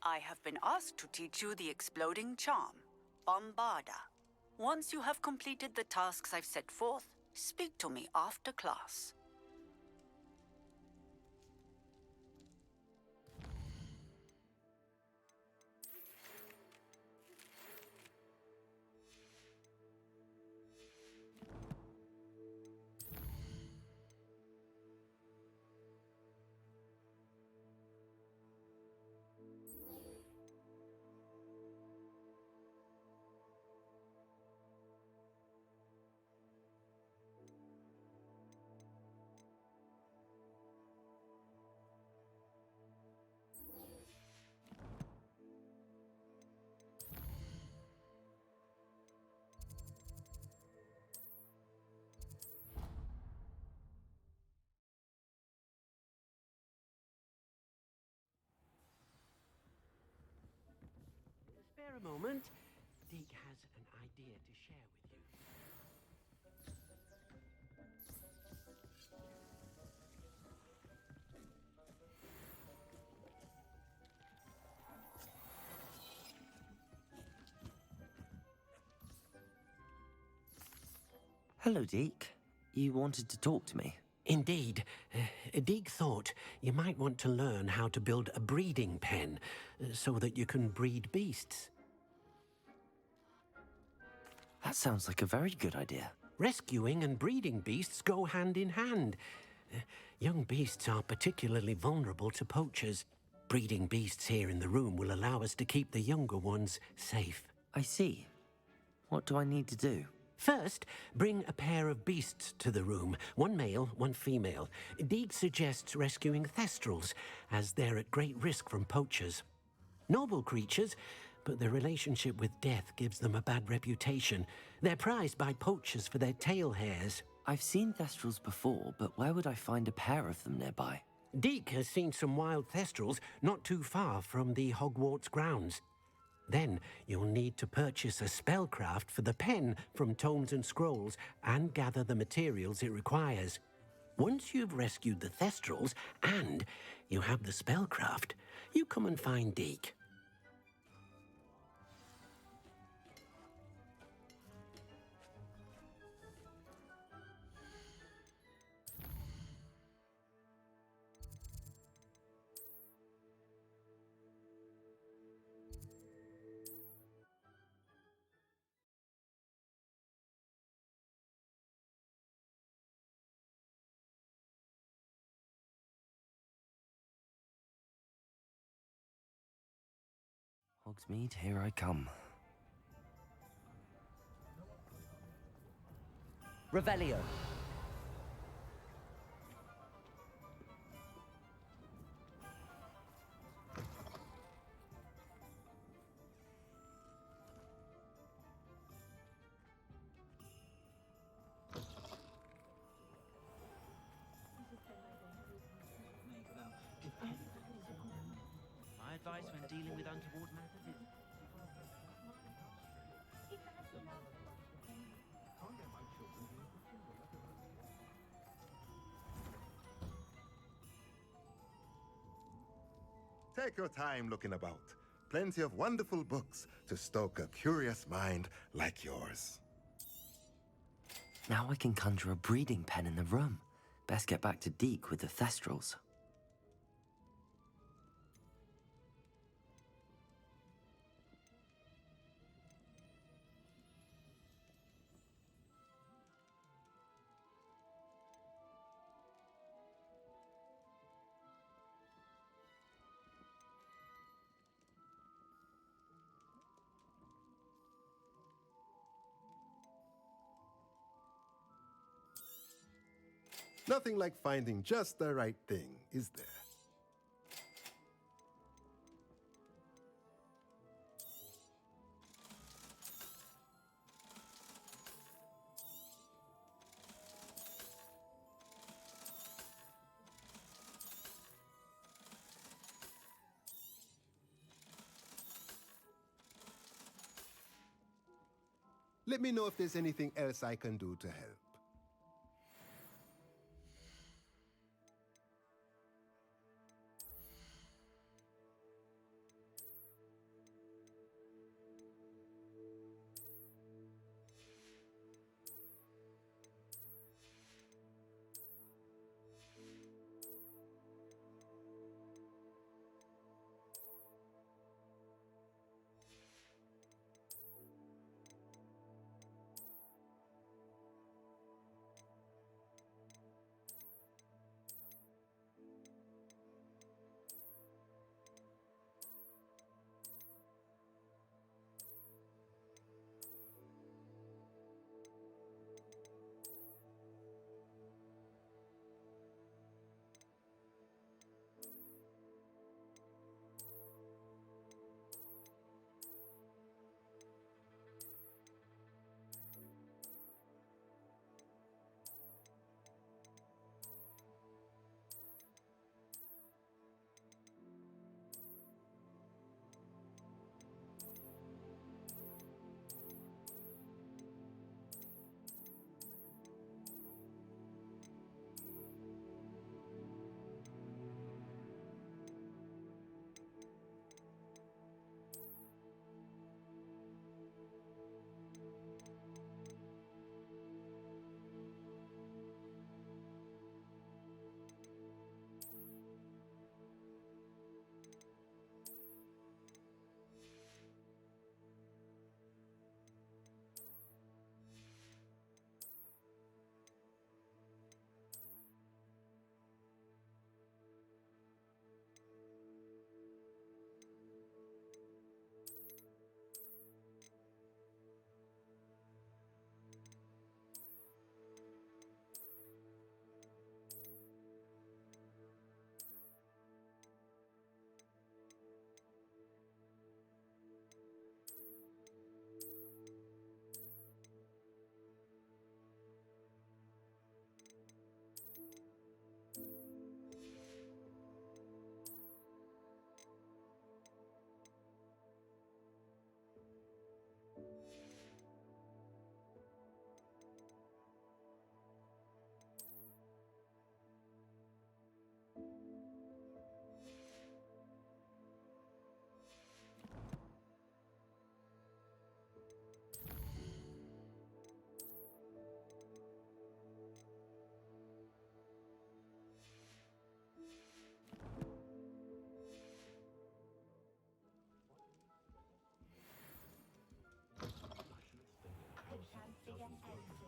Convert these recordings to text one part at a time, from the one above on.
I have been asked to teach you the exploding charm, Bombarda. Once you have completed the tasks I've set forth, speak to me after class. Spare a moment. Deke has an idea to share with you. Hello, Deke. You wanted to talk to me? Indeed. Deke thought you might want to learn how to build a breeding pen so that you can breed beasts. That sounds like a very good idea. Rescuing and breeding beasts go hand in hand. Young beasts are particularly vulnerable to poachers. Breeding beasts here in the room will allow us to keep the younger ones safe. I see. What do I need to do? First, bring a pair of beasts to the room, one male, one female. Deke suggests rescuing thestrals, as they're at great risk from poachers. Noble creatures, but their relationship with death gives them a bad reputation. They're prized by poachers for their tail hairs. I've seen thestrals before, but where would I find a pair of them nearby? Deke has seen some wild thestrals not too far from the Hogwarts grounds. Then you'll need to purchase a spellcraft for the pen from Tomes and Scrolls and gather the materials it requires. Once you've rescued the thestrals and you have the spellcraft, you come and find Deke. Hogsmeade, here I come. Revelio. My advice when dealing with untoward matters is... Take your time looking about. Plenty of wonderful books to stoke a curious mind like yours. Now I can conjure a breeding pen in the room. Best get back to Deke with the thestrals. Nothing like finding just the right thing, is there? Let me know if there's anything else I can do to help.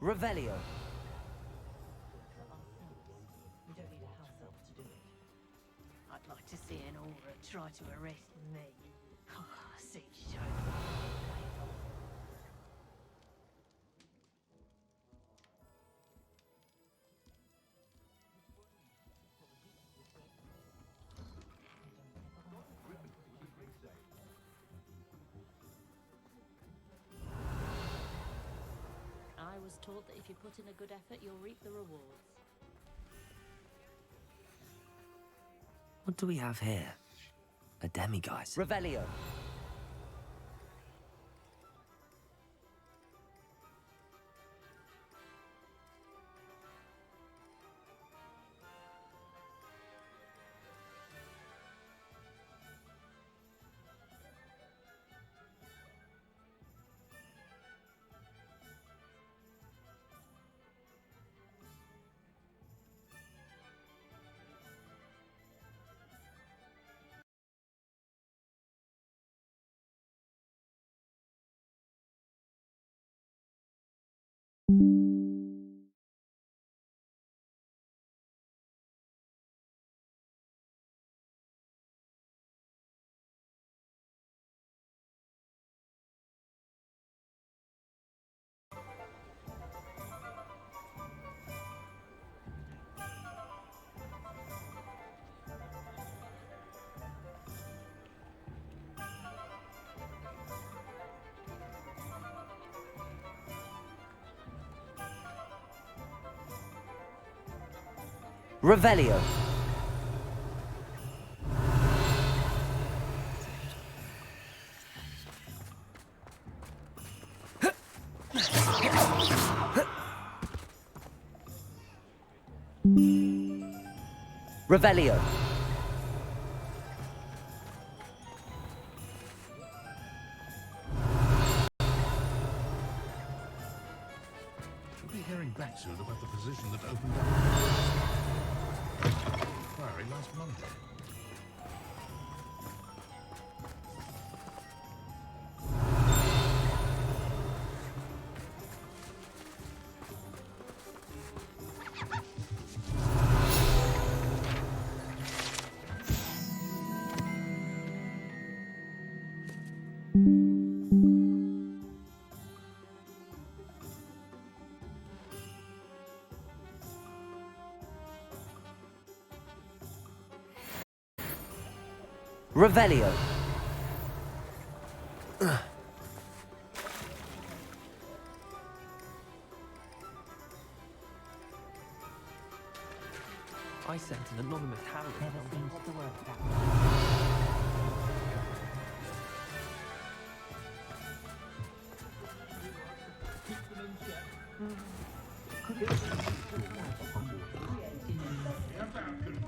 Revelio. We don't need a house elf to do it. I'd like to see an aura try to arrest me. See, show. I was taught that if you put in a good effort, you'll reap the rewards. What do we have here? A demiguise. Revelio. Revelio. Revelio. Should be hearing back soon about the position that opened up. Inquiry last Monday. Revelio. I sent an anonymous herald. Never seems to work that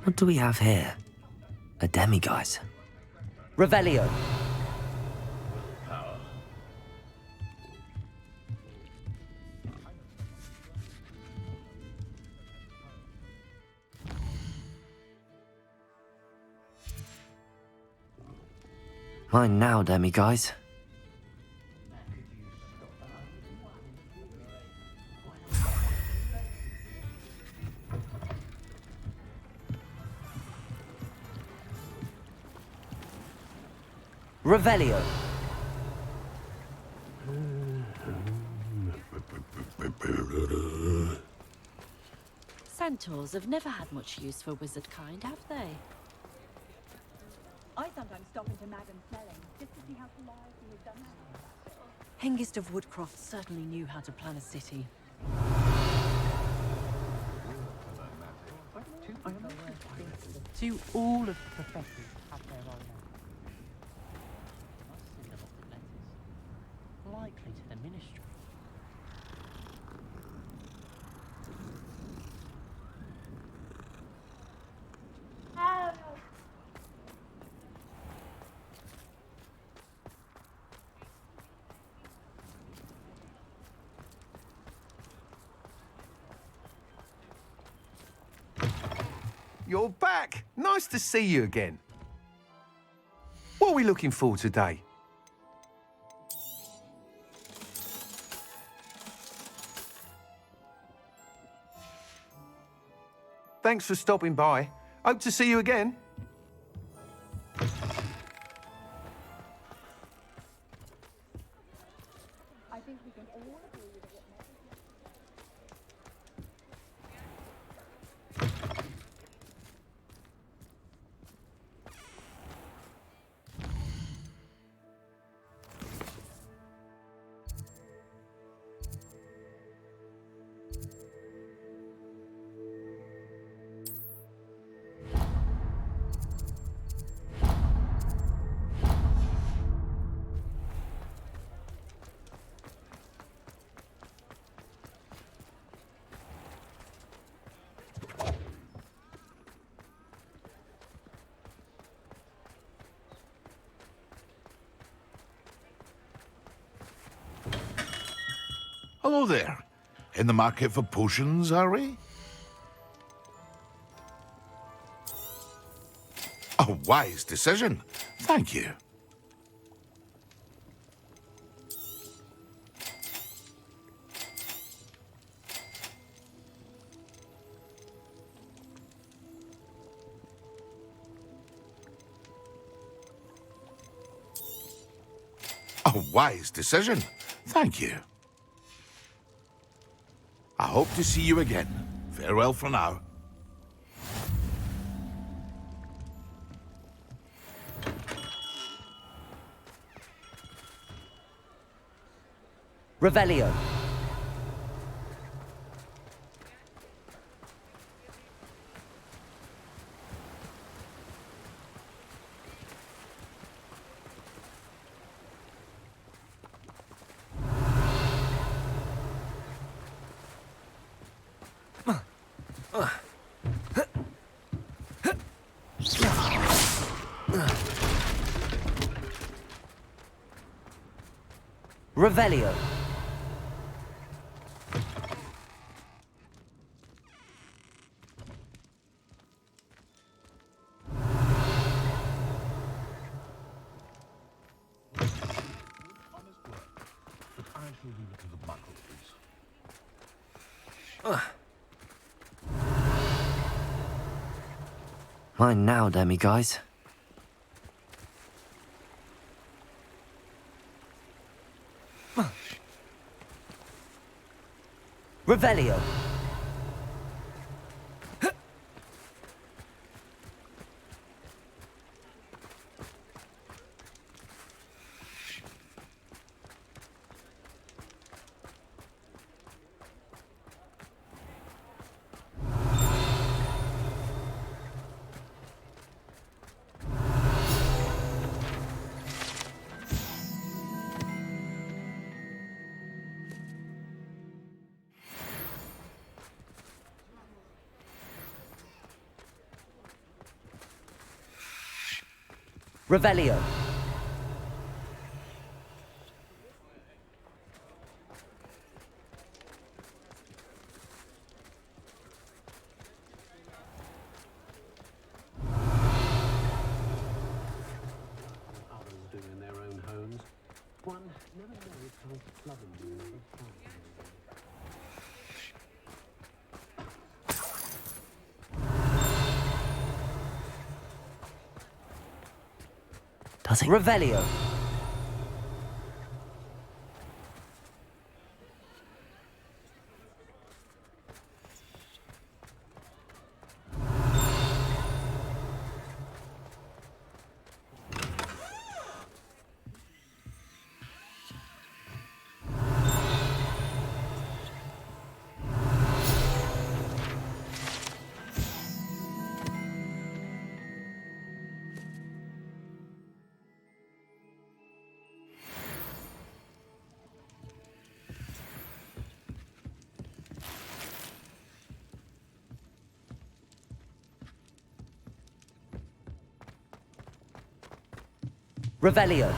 What do we have here? A demiguise. Revelio. Mine now, demiguise. Revelio. Centaurs have never had much use for wizard kind, have they? I sometimes stop into Madam's Smelling just to see how politely we've done that. Hengist of Woodcroft certainly knew how to plan a city. Do all of the professors have their own name? Must send them off with letters. Likely to the ministry. You're back! Nice to see you again. What are we looking for today? Thanks for stopping by. Hope to see you again. I think we can all agree with it. Hello there. In the market for potions, are we? A wise decision. Thank you. A wise decision. Thank you. I hope to see you again. Farewell for now. Revelio. Revelio. But I shall leave it to the buckles. Mine now, demiguise. Revelio. Revelio. Others do in their own homes. One never knows how slovenly another's house is. Does it? Revelio. Revelio.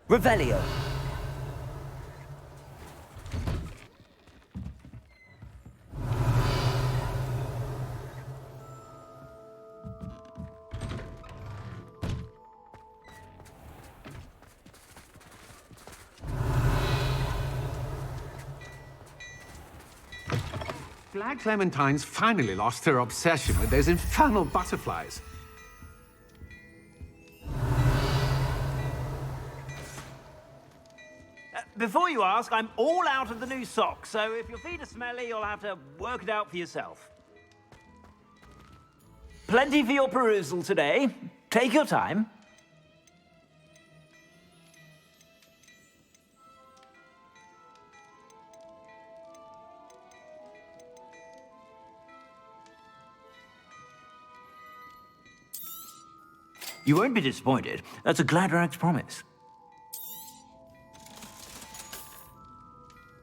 Revelio. Glad Clementine's finally lost her obsession with those infernal butterflies. Before you ask, I'm all out of the new socks, so if your feet are smelly, you'll have to work it out for yourself. Plenty for your perusal today. Take your time. You won't be disappointed. That's a Gladrag's promise.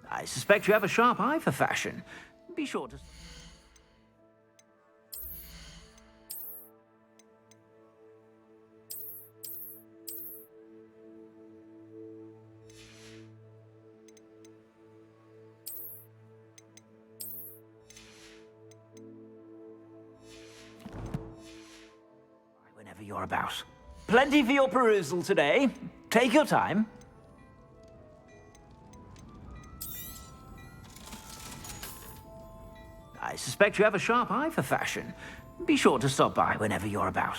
I suspect you have a sharp eye for fashion. Be sure to... Whenever you're about. Plenty for your perusal today. Take your time. I suspect you have a sharp eye for fashion. Be sure to stop by whenever you're about.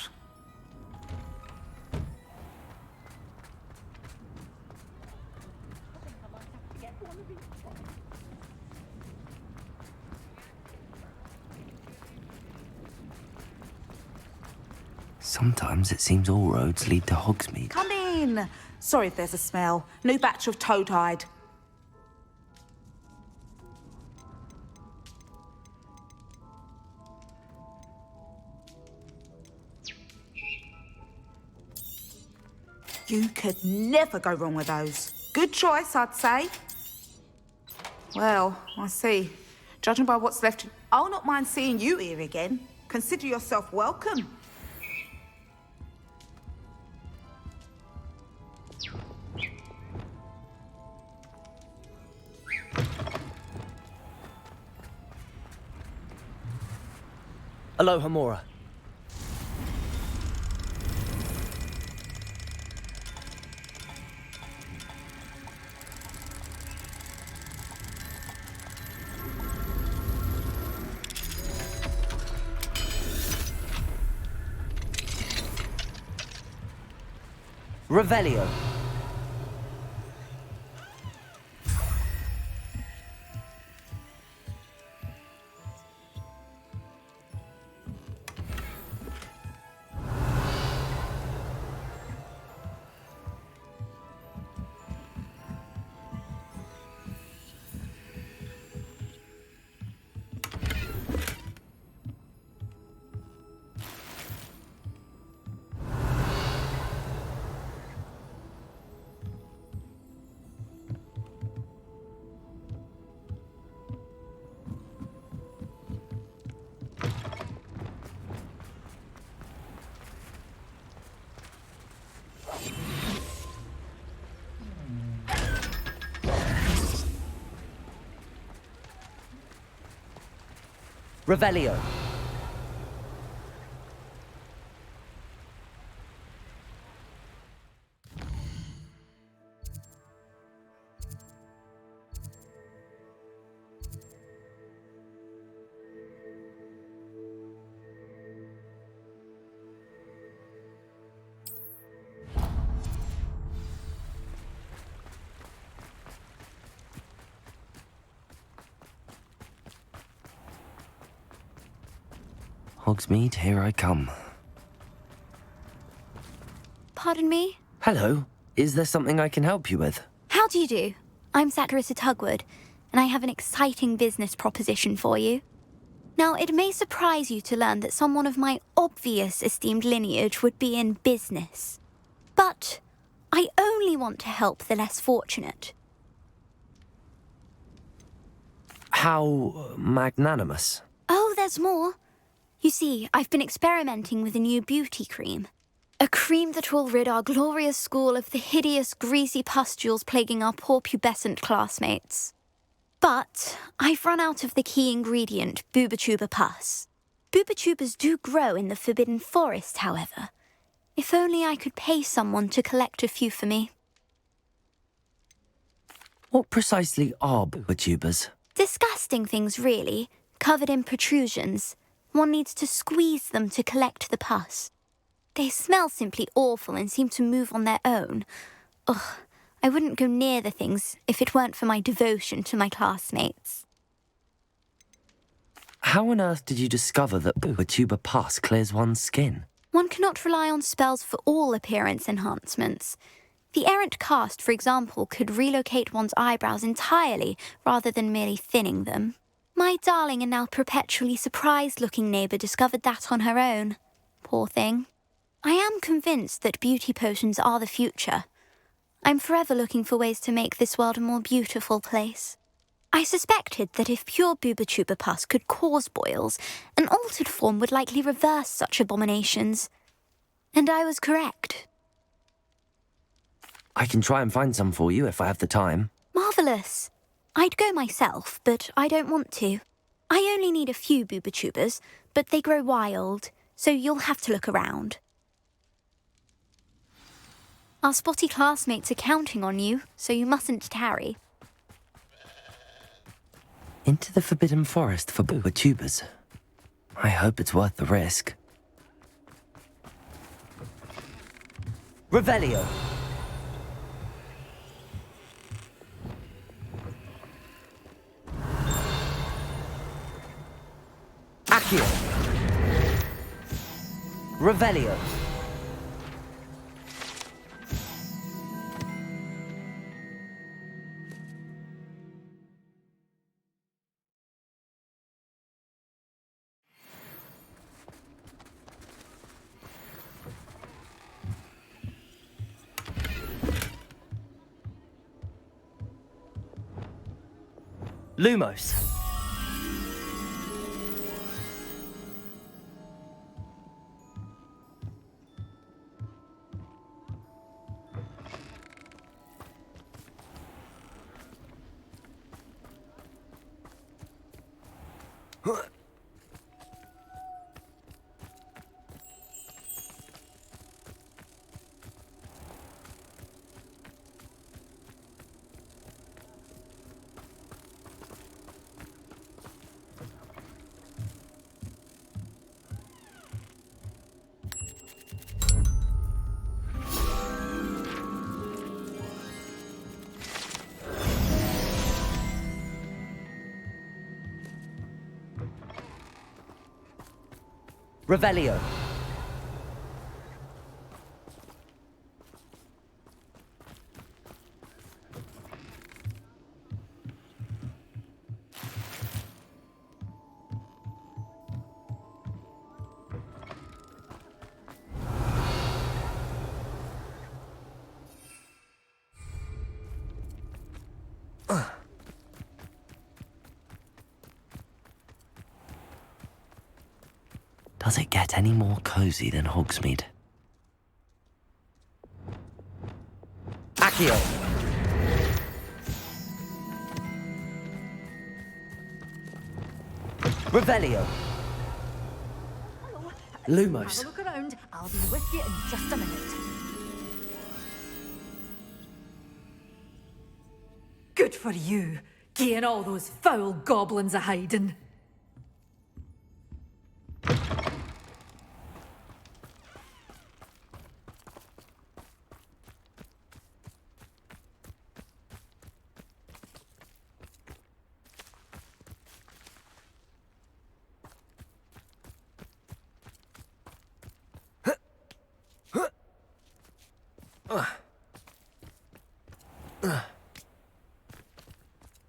Sometimes it seems all roads lead to Hogsmeade. Come in. Sorry if there's a smell. New batch of toad hide. You could never go wrong with those. Good choice, I'd say. Well, I see. Judging by what's left, I'll not mind seeing you here again. Consider yourself welcome. Aloha Mora. Revelio. Revelio. Hogsmeade, here I come. Pardon me? Hello. Is there something I can help you with? How do you do? I'm Satirissa Tugwood, and I have an exciting business proposition for you. Now, it may surprise you to learn that someone of my obvious esteemed lineage would be in business. But I only want to help the less fortunate. How magnanimous. Oh, there's more. You see, I've been experimenting with a new beauty cream. A cream that will rid our glorious school of the hideous, greasy pustules plaguing our poor pubescent classmates. But I've run out of the key ingredient, booba-tuber pus. Booba-tubers do grow in the Forbidden Forest, however. If only I could pay someone to collect a few for me. What precisely are booba-tubers? Disgusting things, really, covered in protrusions. One needs to squeeze them to collect the pus. They smell simply awful and seem to move on their own. Ugh, I wouldn't go near the things if it weren't for my devotion to my classmates. How on earth did you discover that booba-tuber pus clears one's skin? One cannot rely on spells for all appearance enhancements. The errant cast, for example, could relocate one's eyebrows entirely rather than merely thinning them. My darling and now perpetually surprised-looking neighbour discovered that on her own. Poor thing. I am convinced that beauty potions are the future. I'm forever looking for ways to make this world a more beautiful place. I suspected that if pure booba-tuber pus could cause boils, an altered form would likely reverse such abominations. And I was correct. I can try and find some for you if I have the time. Marvellous. I'd go myself, but I don't want to. I only need a few booba-tubers, but they grow wild, so you'll have to look around. Our spotty classmates are counting on you, so you mustn't tarry. Into the Forbidden Forest for booba-tubers. I hope it's worth the risk. Revelio. Accio. Revelio. Lumos. Revelio. Does it get any more cozy than Hogsmeade? Accio. Revelio. Lumos. Have a look around. I'll be with you in just a minute. Good for you, getting all those foul goblins a hiding.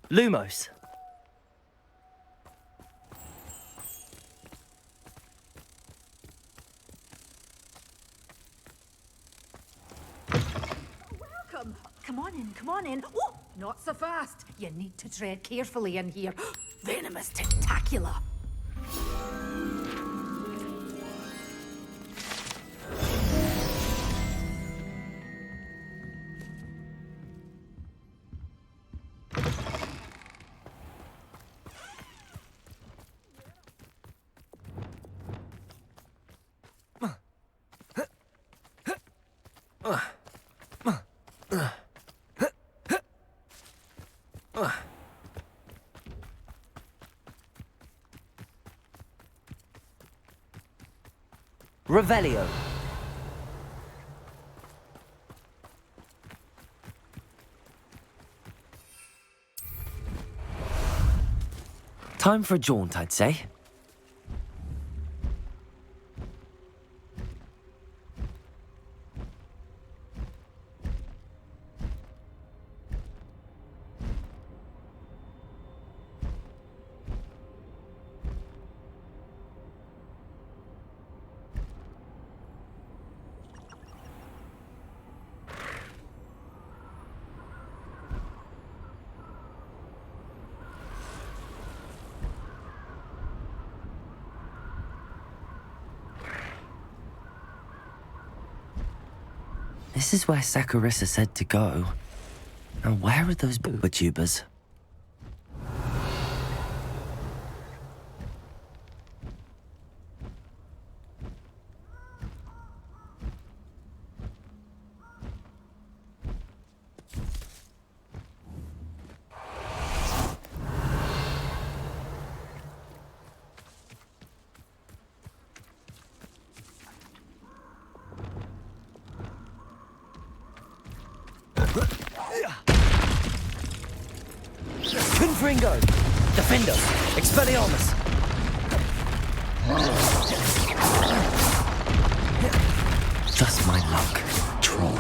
Lumos. Welcome. Come on in, come on in. Oh, not so fast. You need to tread carefully in here. Venomous tentacular. Revelio. Time for a jaunt, I'd say. This is where Saccharissa said to go. Now where are those booba tubers? Confringo! Defender! Expelliarmus! Just my luck, troll.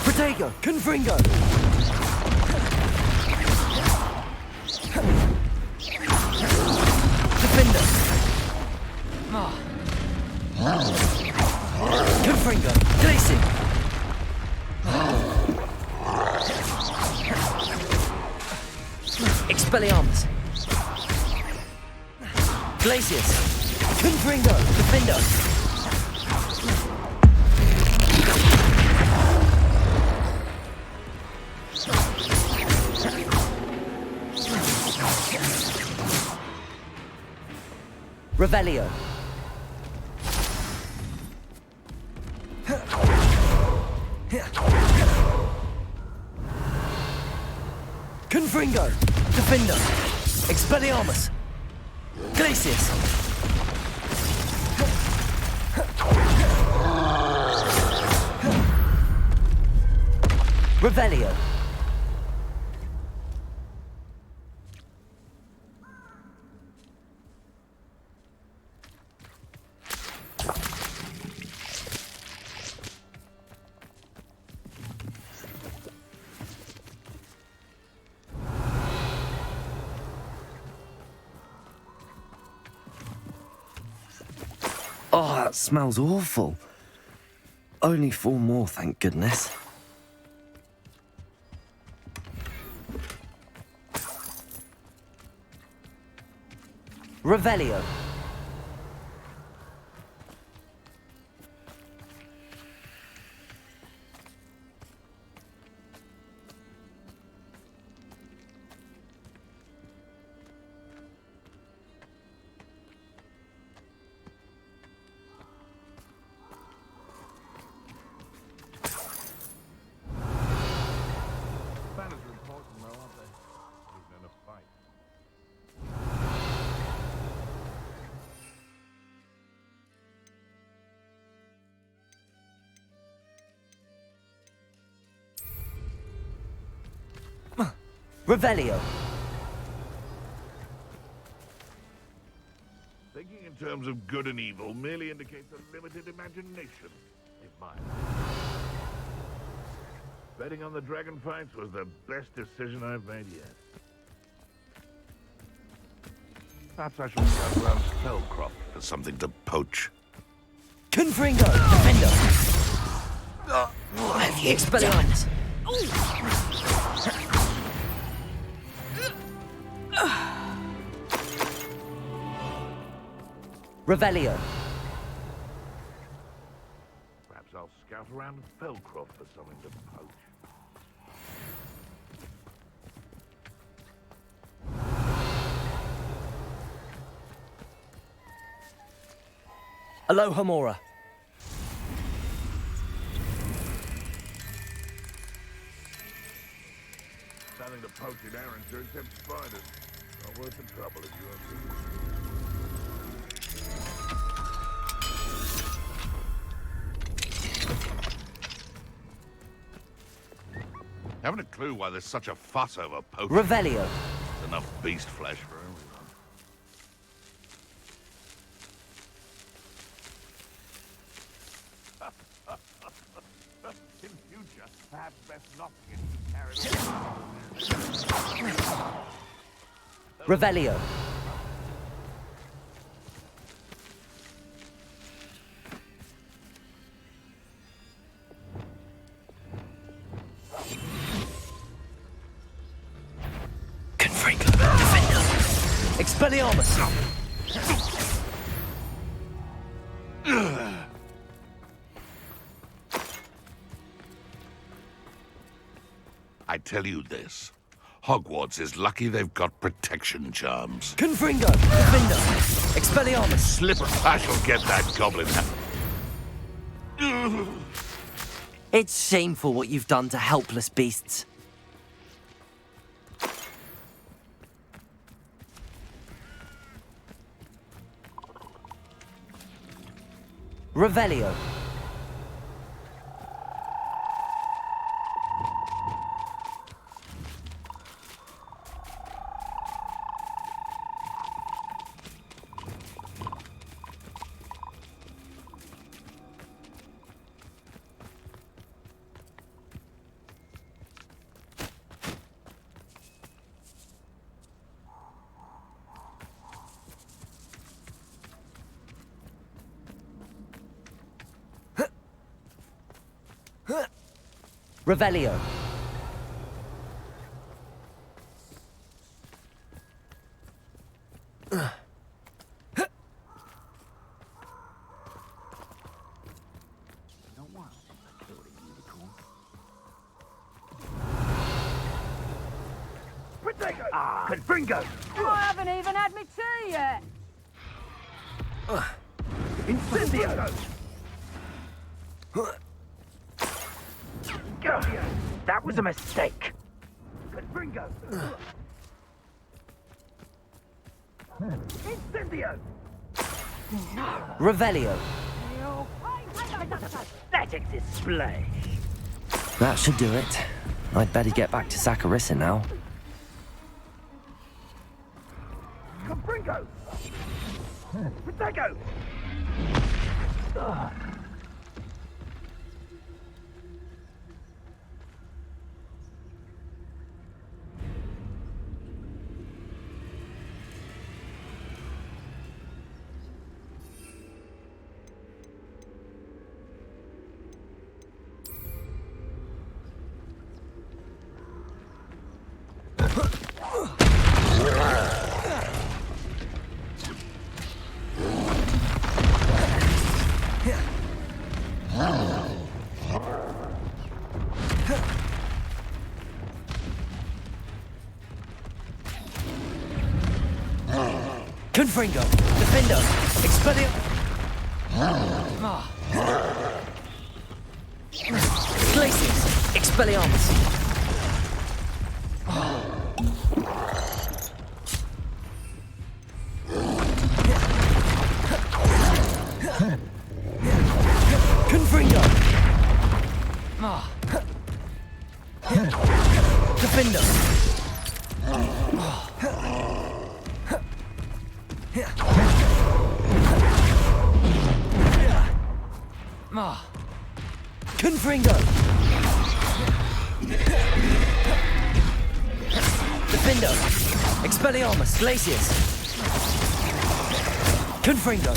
Protego! Confringo! Defender! Confringo! Glacier! Expelliarmus! Glacius! Confringo! Defender! Revelio! Confringo! Defender! Expelliarmus! Glacius! Revelio! Oh, that smells awful. Only 4 more, thank goodness. Revelio. Revelio. Thinking in terms of good and evil merely indicates a limited imagination, in mine. Betting on the dragon fights was the best decision I've made yet. Perhaps I shall scout around Spellcroft for something to poach. Confringo! Defender! Expelliarmus! Revelio. Perhaps I'll scout around Spellcroft for something to poach. Aloha Mora. Nothing to poach in Arrowsmith except spiders. Not worth the trouble if you ask me. Haven't a clue why there's such a fuss over poaching. Revelio. There's enough beast flesh for everyone. In future, perhaps best not to get carried away. Revelio. Confringo. Defender. Expelliarmus. I tell you this. Hogwarts is lucky they've got protection charms. Confringo. Defender. Expelliarmus. Slipper. I shall get that goblin. It's shameful what you've done to helpless beasts. Revelio. Revelio. Confringo! I haven't even had me tea yet. Incendio! That was a mistake. Confringo! Incendio! Revelio. Pathetic display. That should do it. I'd better get back to Saccharissa now. Confringo! Protego! Confringo. Defender. Expelliarmus. Glacius. Expelliarmus. Confringo. Defender. Confringo. Defender. Expelliarmus. Glacius. Confringo.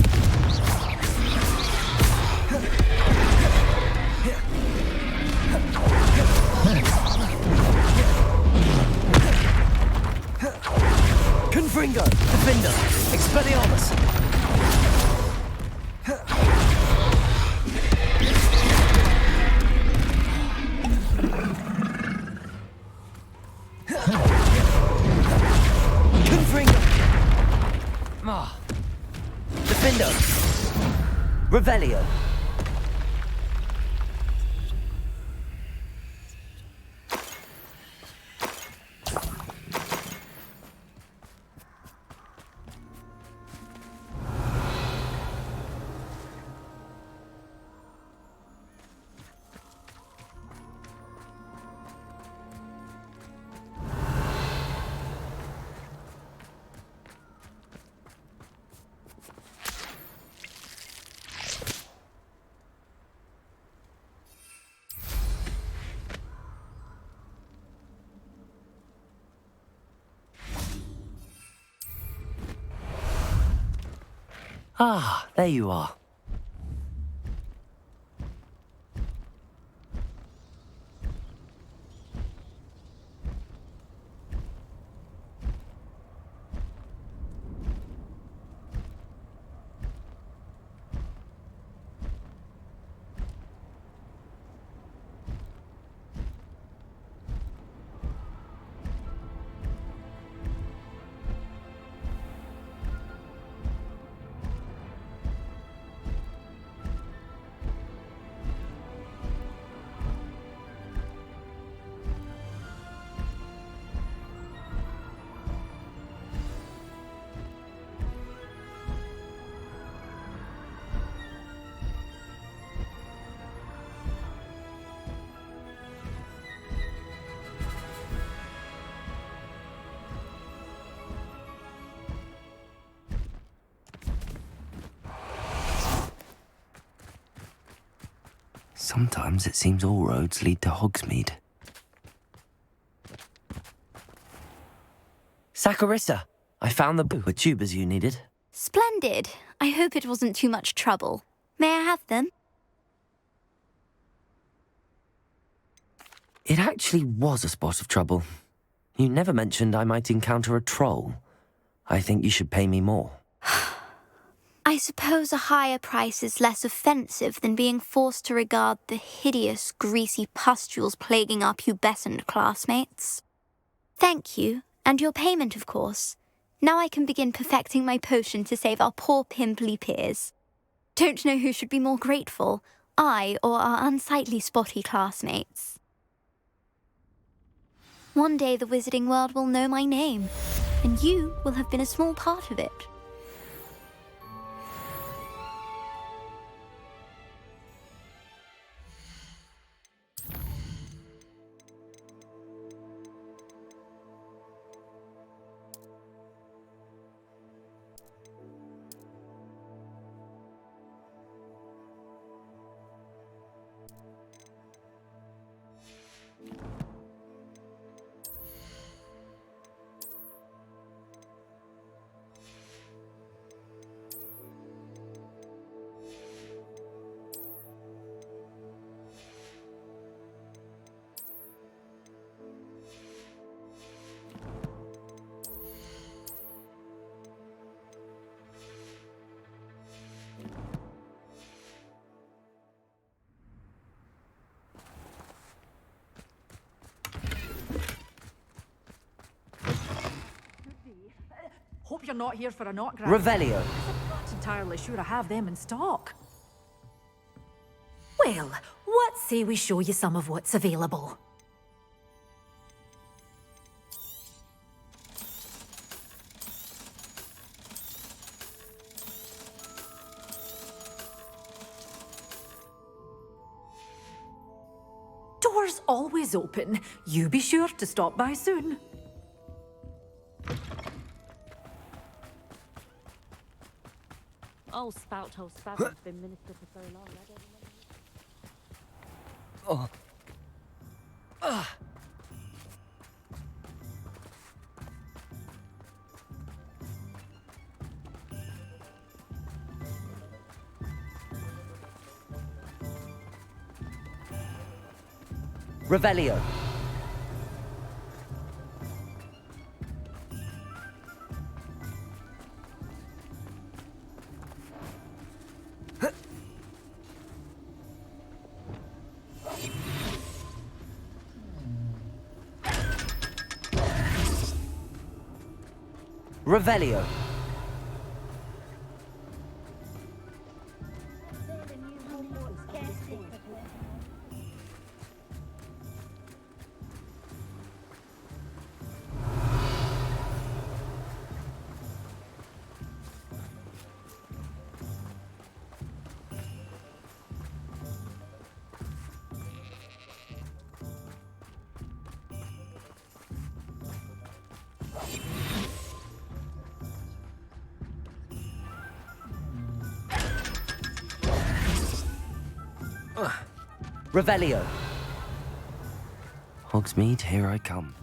Confringo. Defender. Expelliarmus. Confringo. Defender. Revelio. Ah, there you are. Sometimes it seems all roads lead to Hogsmeade. Saccharissa, I found the tubers you needed. Splendid. I hope it wasn't too much trouble. May I have them? It actually was a spot of trouble. You never mentioned I might encounter a troll. I think you should pay me more. I suppose a higher price is less offensive than being forced to regard the hideous, greasy pustules plaguing our pubescent classmates. Thank you, and your payment, of course. Now I can begin perfecting my potion to save our poor pimply peers. Don't know who should be more grateful, I or our unsightly spotty classmates. One day the wizarding world will know my name, and you will have been a small part of it. Hope you're not here for an autograph. Revelio. I'm not entirely sure I have them in stock. Well, what say we show you some of what's available? Doors always open. You be sure to stop by soon. Oh, spout, oh, spout, has been minister for so long. I don't remember. Revelio. Revelio. Revelio. Hogsmeade, here I come.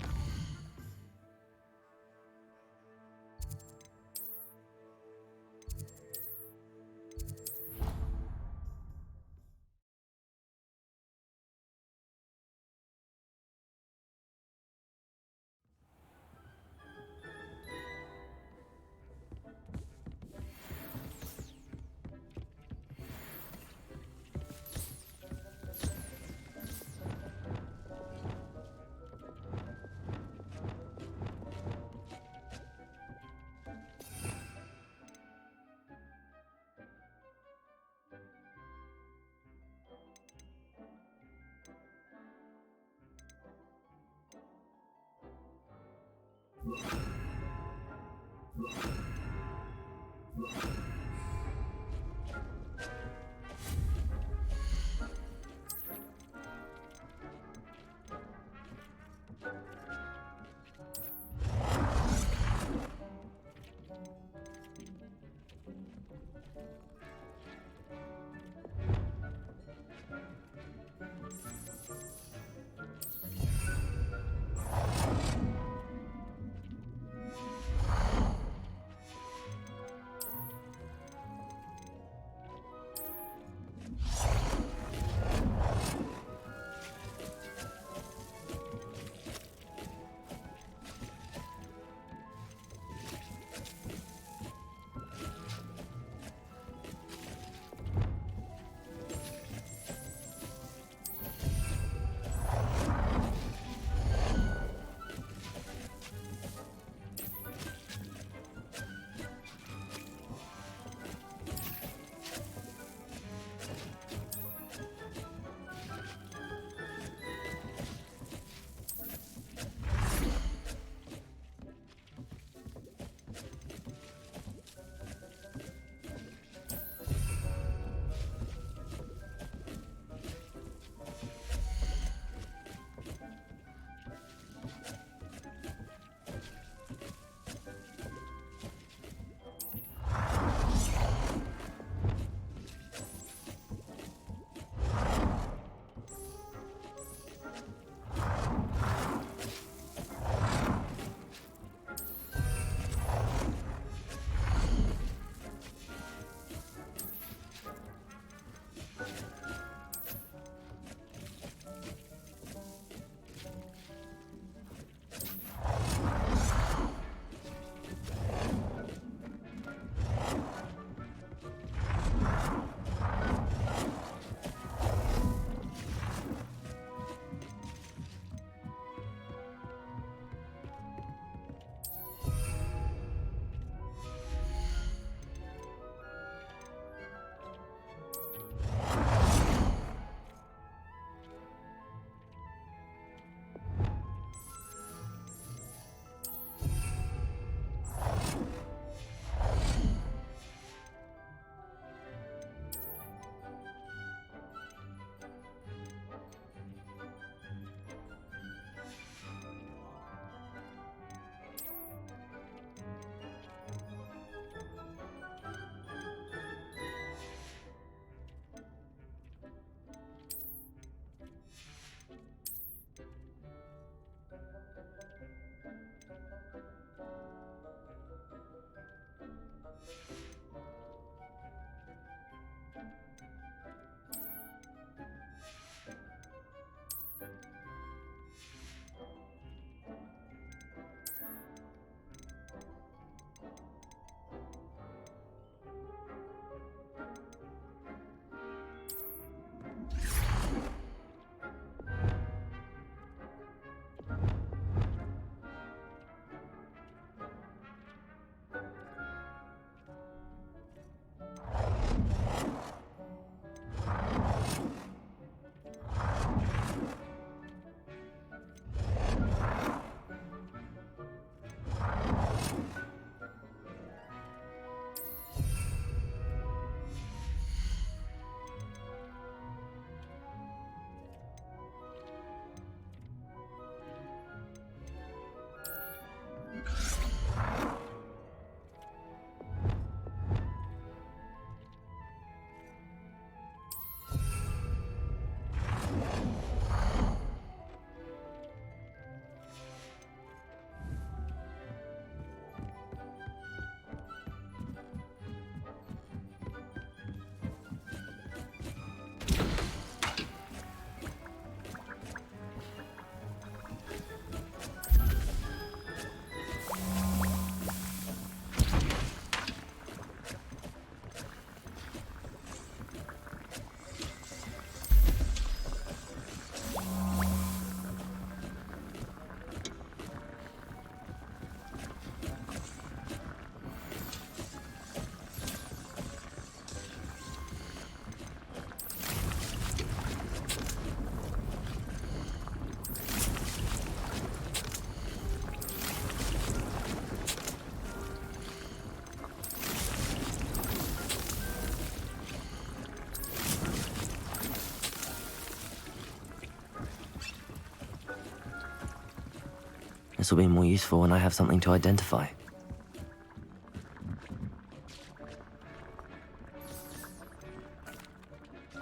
This will be more useful when I have something to identify.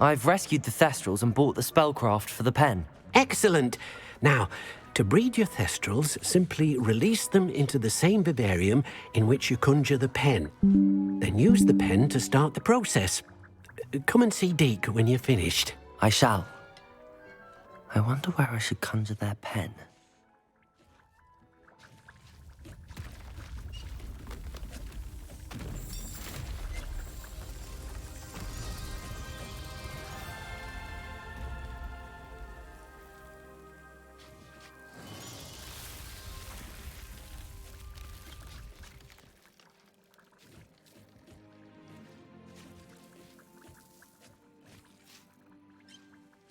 I've rescued the Thestrals and bought the spellcraft for the pen. Excellent! Now, to breed your Thestrals, simply release them into the same vivarium in which you conjure the pen. Then use the pen to start the process. Come and see Deke when you're finished. I shall. I wonder where I should conjure their pen.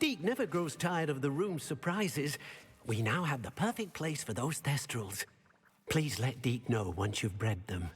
Deke never grows tired of the room's surprises. We now have the perfect place for those Thestrals. Please let Deke know once you've bred them.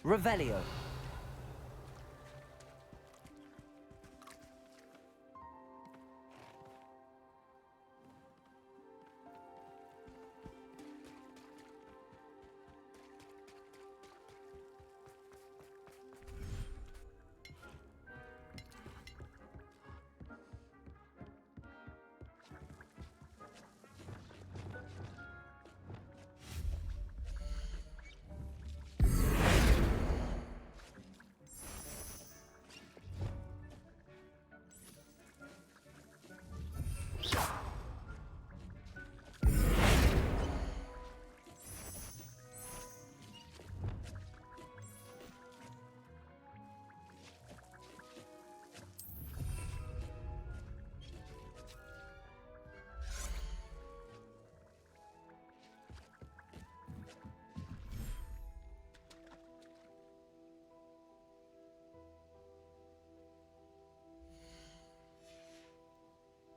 Revelio.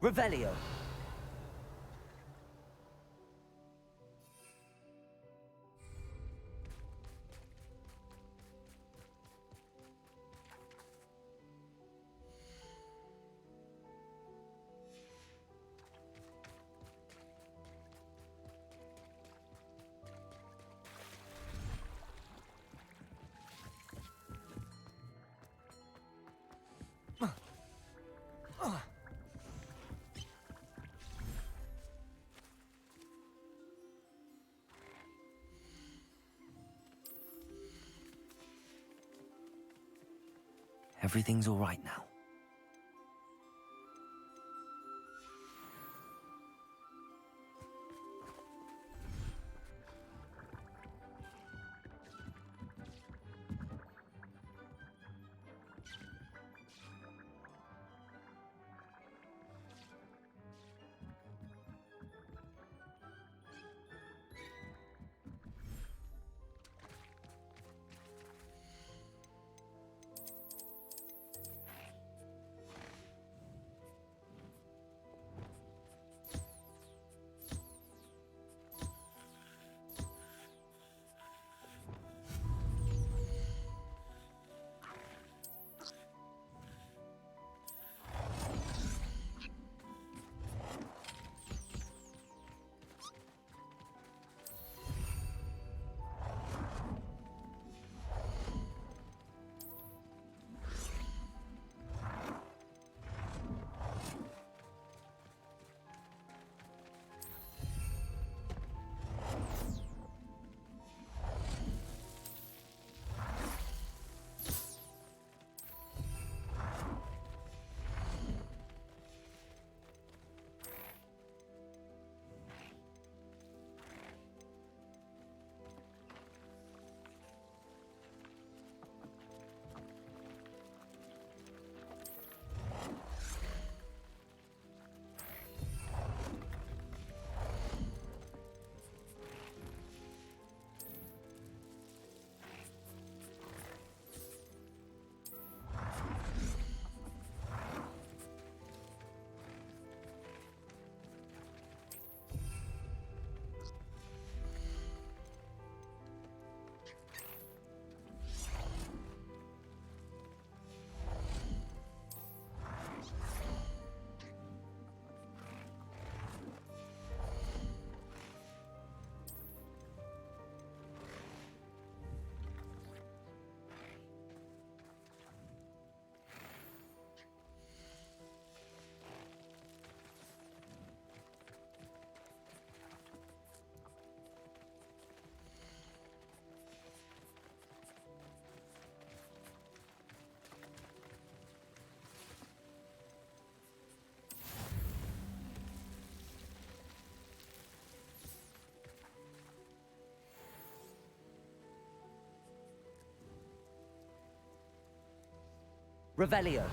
Revelio. Everything's all right now. Revelio.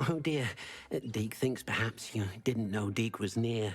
Oh dear, Deke thinks perhaps you didn't know Deke was near.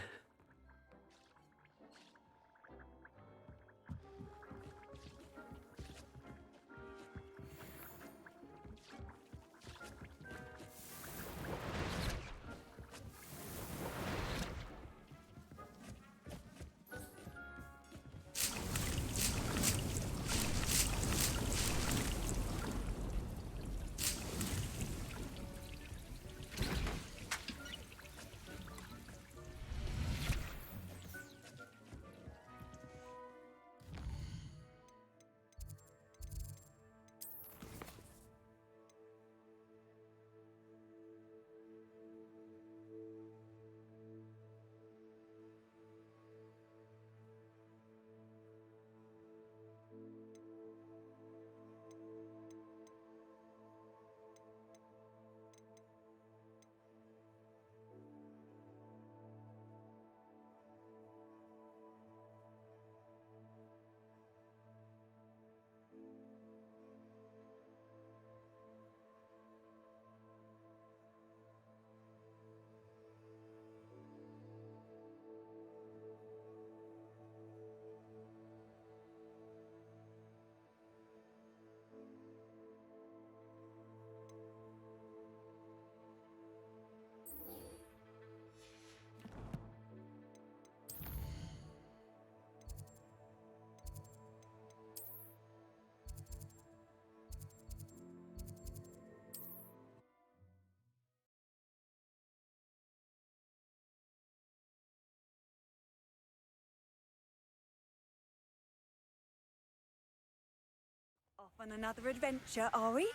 Off on another adventure, are we?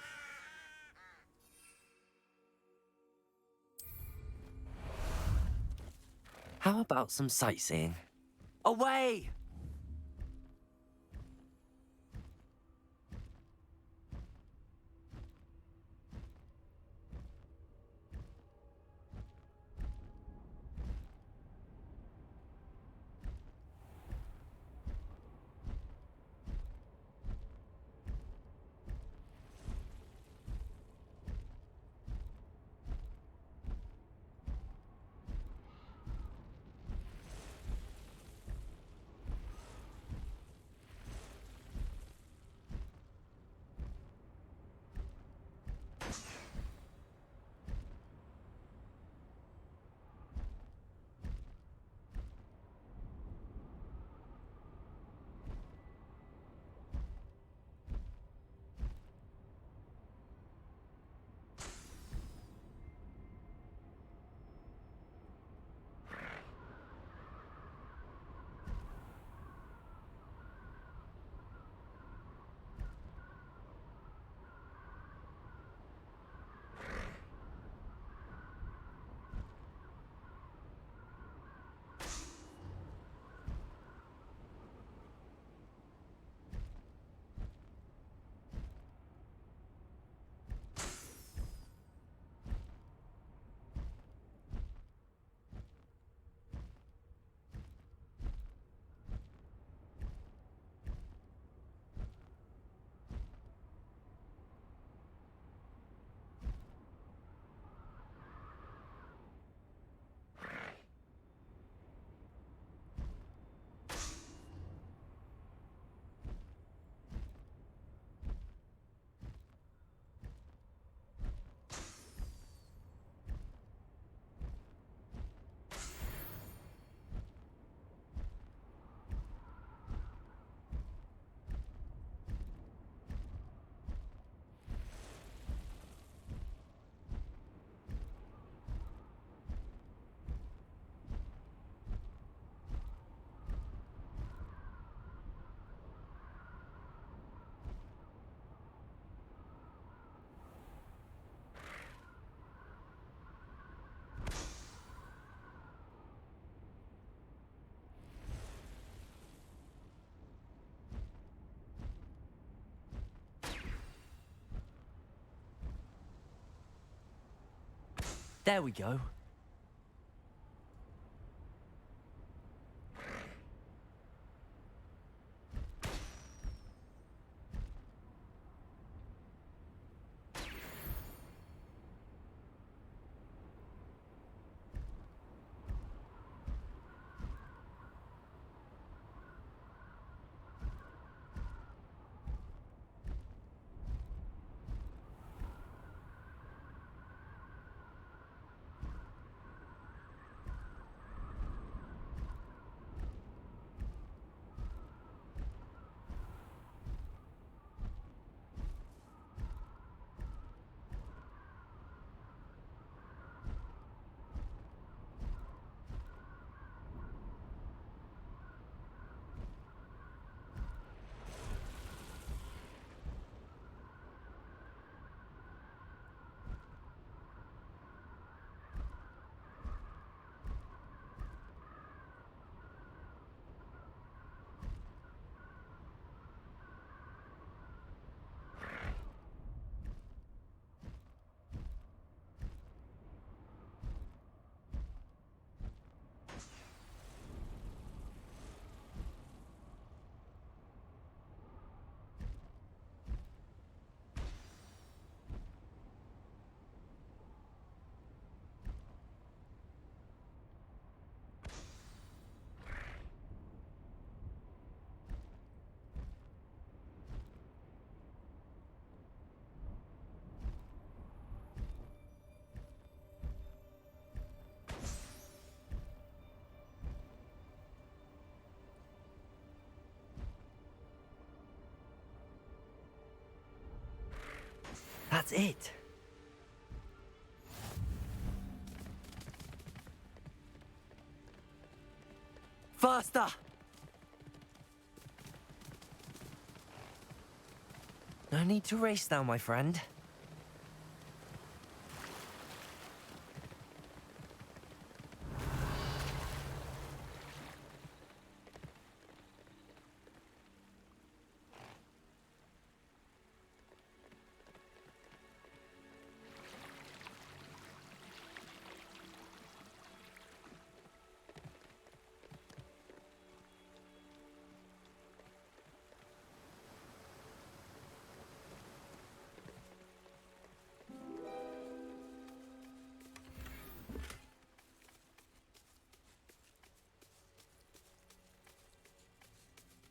How about some sightseeing? Away! There we go. That's it. Faster! No need to race now, my friend.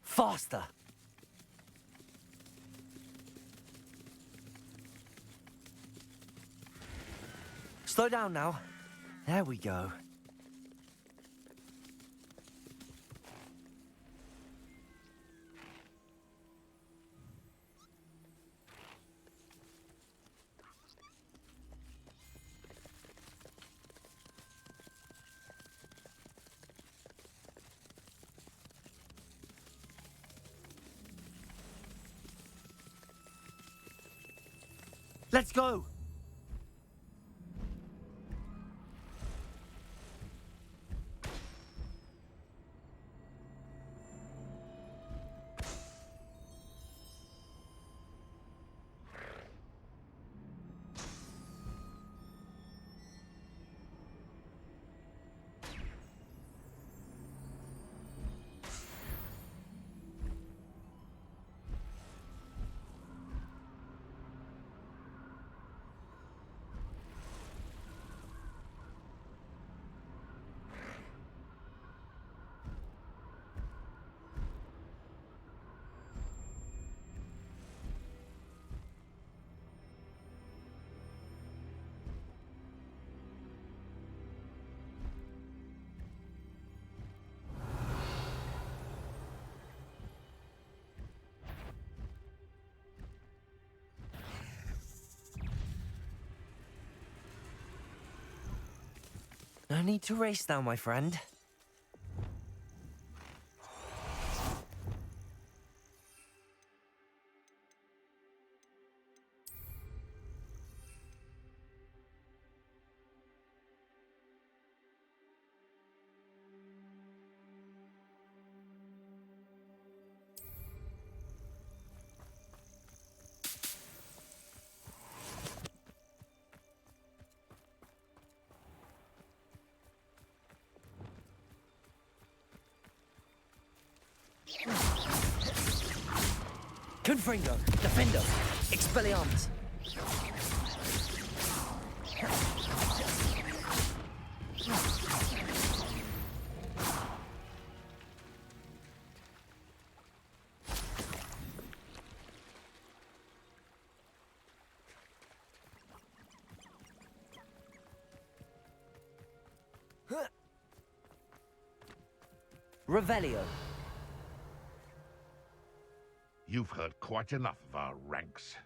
Faster! Slow down now. There we go. Let's go! No need to race now, my friend. Confringo, Defendo, Expelliarmus. Revelio. You've heard quite enough of our ranks.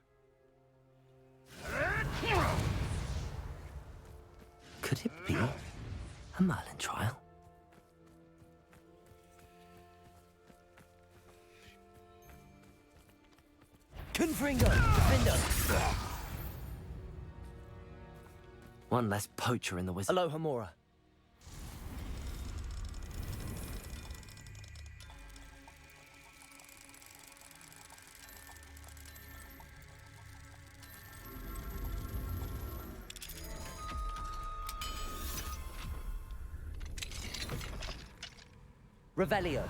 Could it be a Merlin trial? Confringo, Defendo. One less poacher in the wizard. Aloha Mora. Revelio.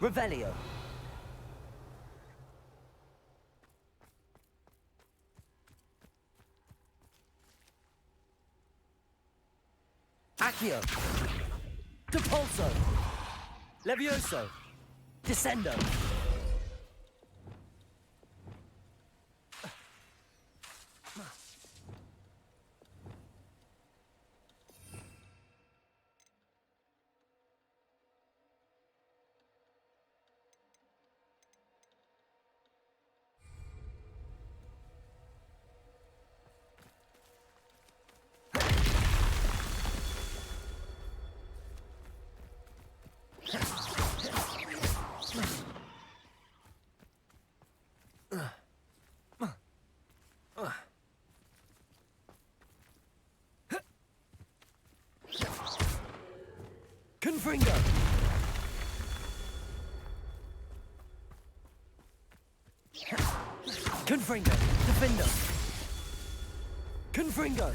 Revelio. Accio. Depulso! Levioso! Descendo! Confringo! Confringo! Defendo! Confringo!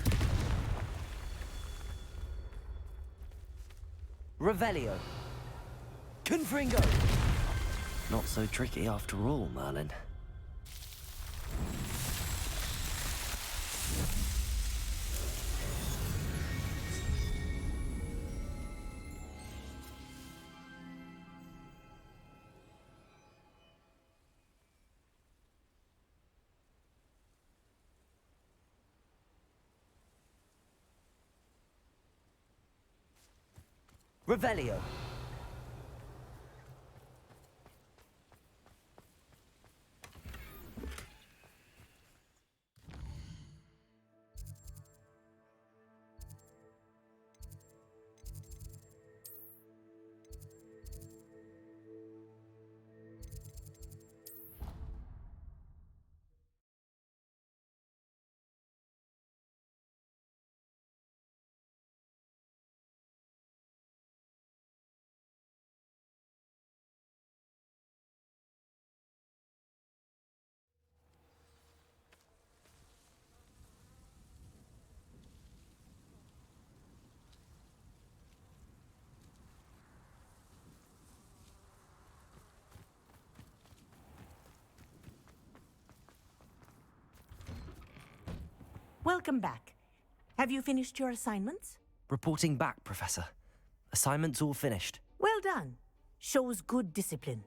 Revelio! Confringo! Not so tricky after all, Merlin. Revelio! Welcome back. Have you finished your assignments? Reporting back, Professor. Assignment's all finished. Well done. Shows good discipline.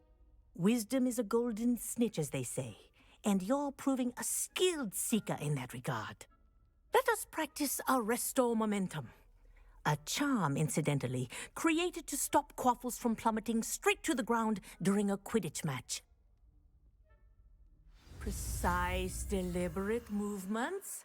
Wisdom is a golden snitch, as they say, and you're proving a skilled seeker in that regard. Let us practice our Restore Momentum. A charm, incidentally, created to stop quaffles from plummeting straight to the ground during a Quidditch match. Precise, deliberate movements.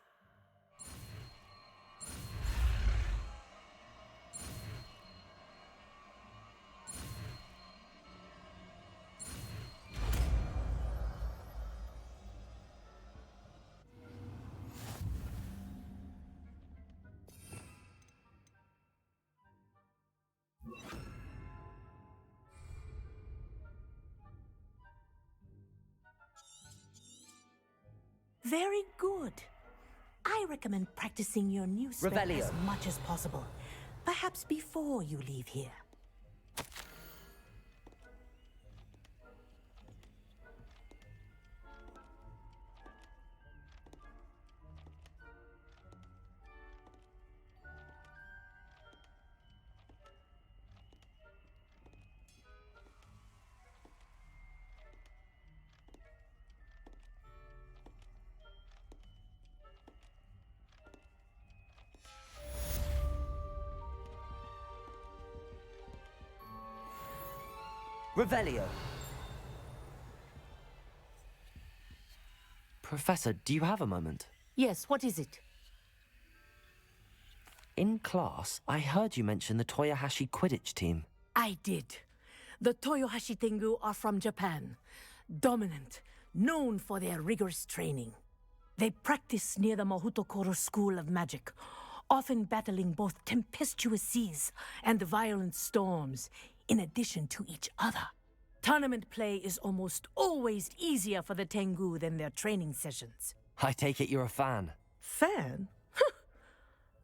Very good. I recommend practicing your new spell Revelio. as much as possible. Perhaps before you leave here. Revelio! Professor, do you have a moment? Yes, what is it? In class, I heard you mention the Toyohashi Quidditch team. I did. The Toyohashi Tengu are from Japan. Dominant, known for their rigorous training. They practice near the Mahutokoro School of Magic, often battling both tempestuous seas and violent storms, in addition to each other. Tournament play is almost always easier for the Tengu than their training sessions. I take it you're a fan. Fan?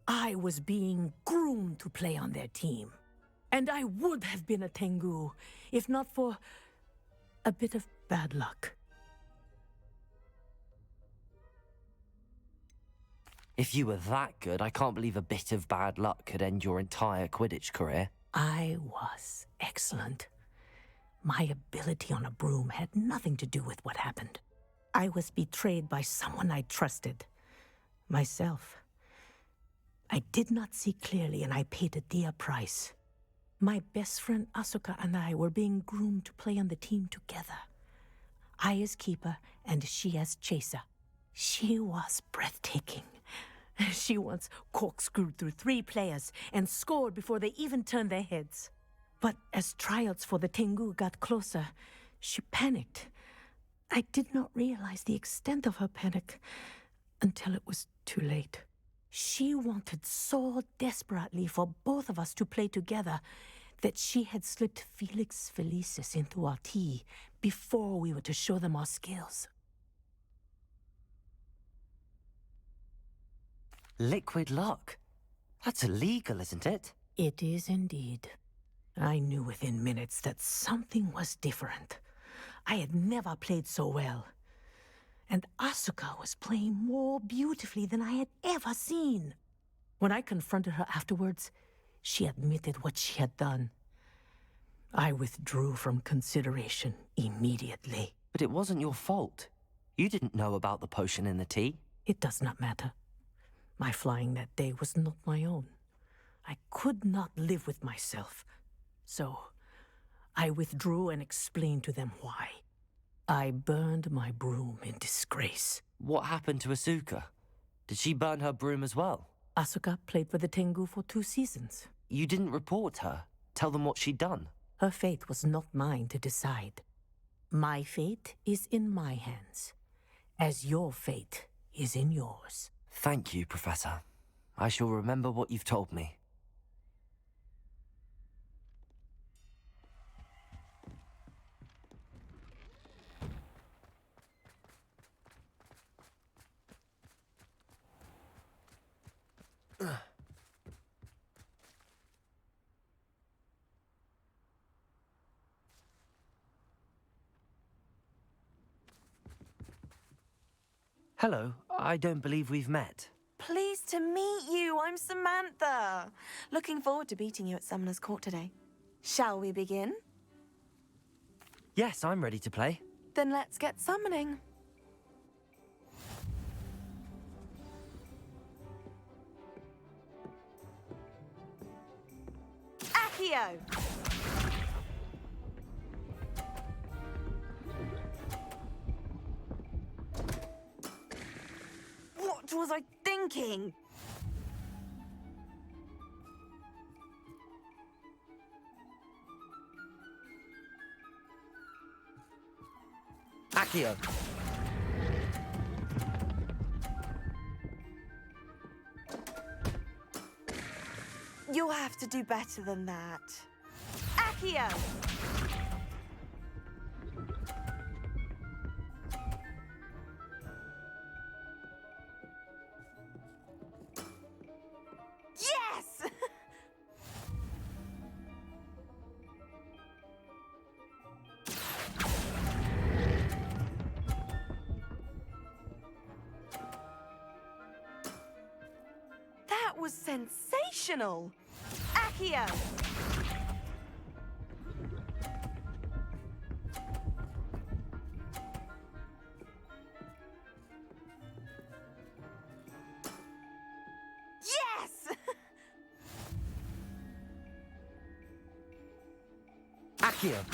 I was being groomed to play on their team. And I would have been a Tengu, if not for a bit of bad luck. If you were that good, I can't believe a bit of bad luck could end your entire Quidditch career. I was excellent. My ability on a broom had nothing to do with what happened. I was betrayed by someone I trusted. Myself. I did not see clearly, and I paid a dear price. My best friend Asuka and I were being groomed to play on the team together. I as keeper, and she as chaser. She was breathtaking. She once corkscrewed through 3 players and scored before they even turned their heads. But as tryouts for the Tengu got closer, she panicked. I did not realize the extent of her panic until it was too late. She wanted so desperately for both of us to play together that she had slipped Felix Felicis into our tea before we were to show them our skills. Liquid luck? That's illegal, isn't it? It is indeed. I knew within minutes that something was different. I had never played so well. And Asuka was playing more beautifully than I had ever seen. When I confronted her afterwards, she admitted what she had done. I withdrew from consideration immediately. But it wasn't your fault. You didn't know about the potion in the tea. It does not matter. My flying that day was not my own. I could not live with myself. So, I withdrew and explained to them why. I burned my broom in disgrace. What happened to Asuka? Did she burn her broom as well? Asuka played for the Tengu for 2 seasons. You didn't report her? Tell them what she'd done? Her fate was not mine to decide. My fate is in my hands, as your fate is in yours. Thank you, Professor. I shall remember what you've told me. Hello, I don't believe we've met. Pleased to meet you. I'm Samantha. Looking forward to beating you at Summoner's Court today. Shall we begin? Yes, I'm ready to play. Then let's get summoning. Accio! What was I thinking? Accio! You'll have to do better than that. Accio! Yes! That was sensational! Accio! Yes! Accio!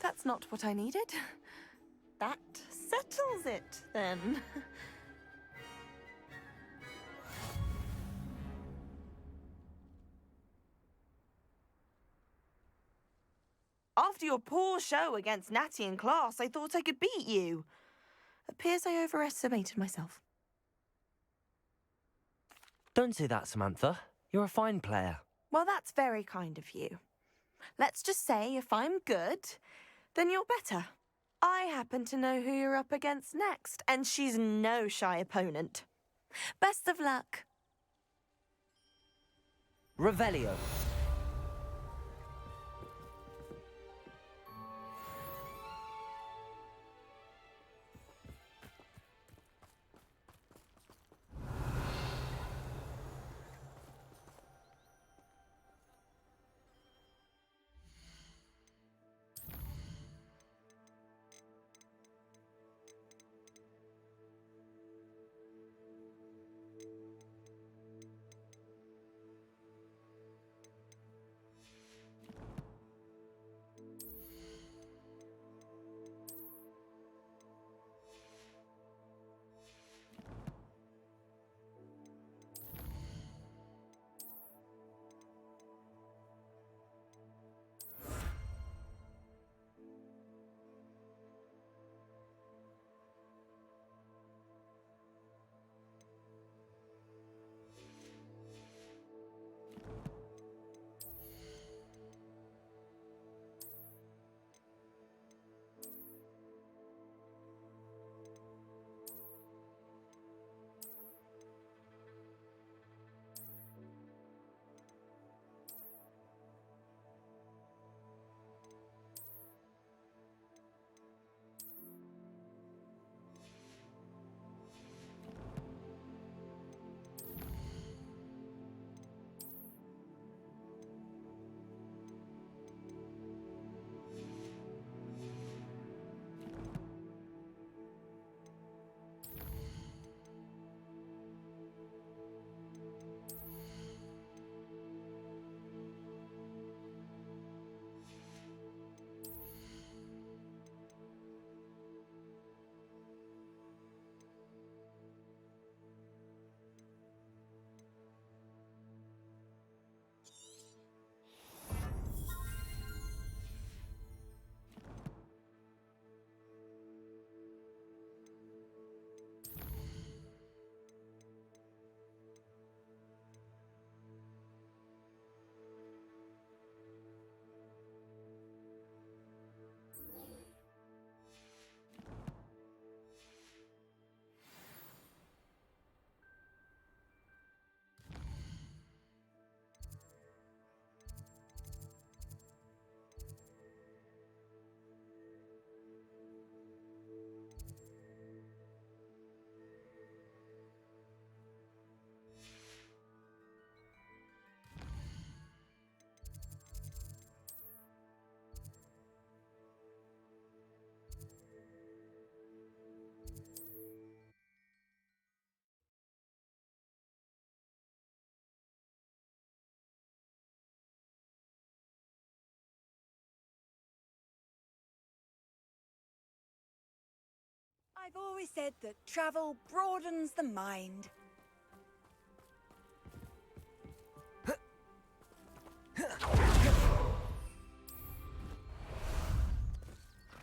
That's not what I needed. That settles it, then. After your poor show against Natty in class, I thought I could beat you. Appears I overestimated myself. Don't say that, Samantha. You're a fine player. Well, that's very kind of you. Let's just say if I'm good, then you're better. I happen to know who you're up against next, and she's no shy opponent. Best of luck. Revelio. I've always said that travel broadens the mind.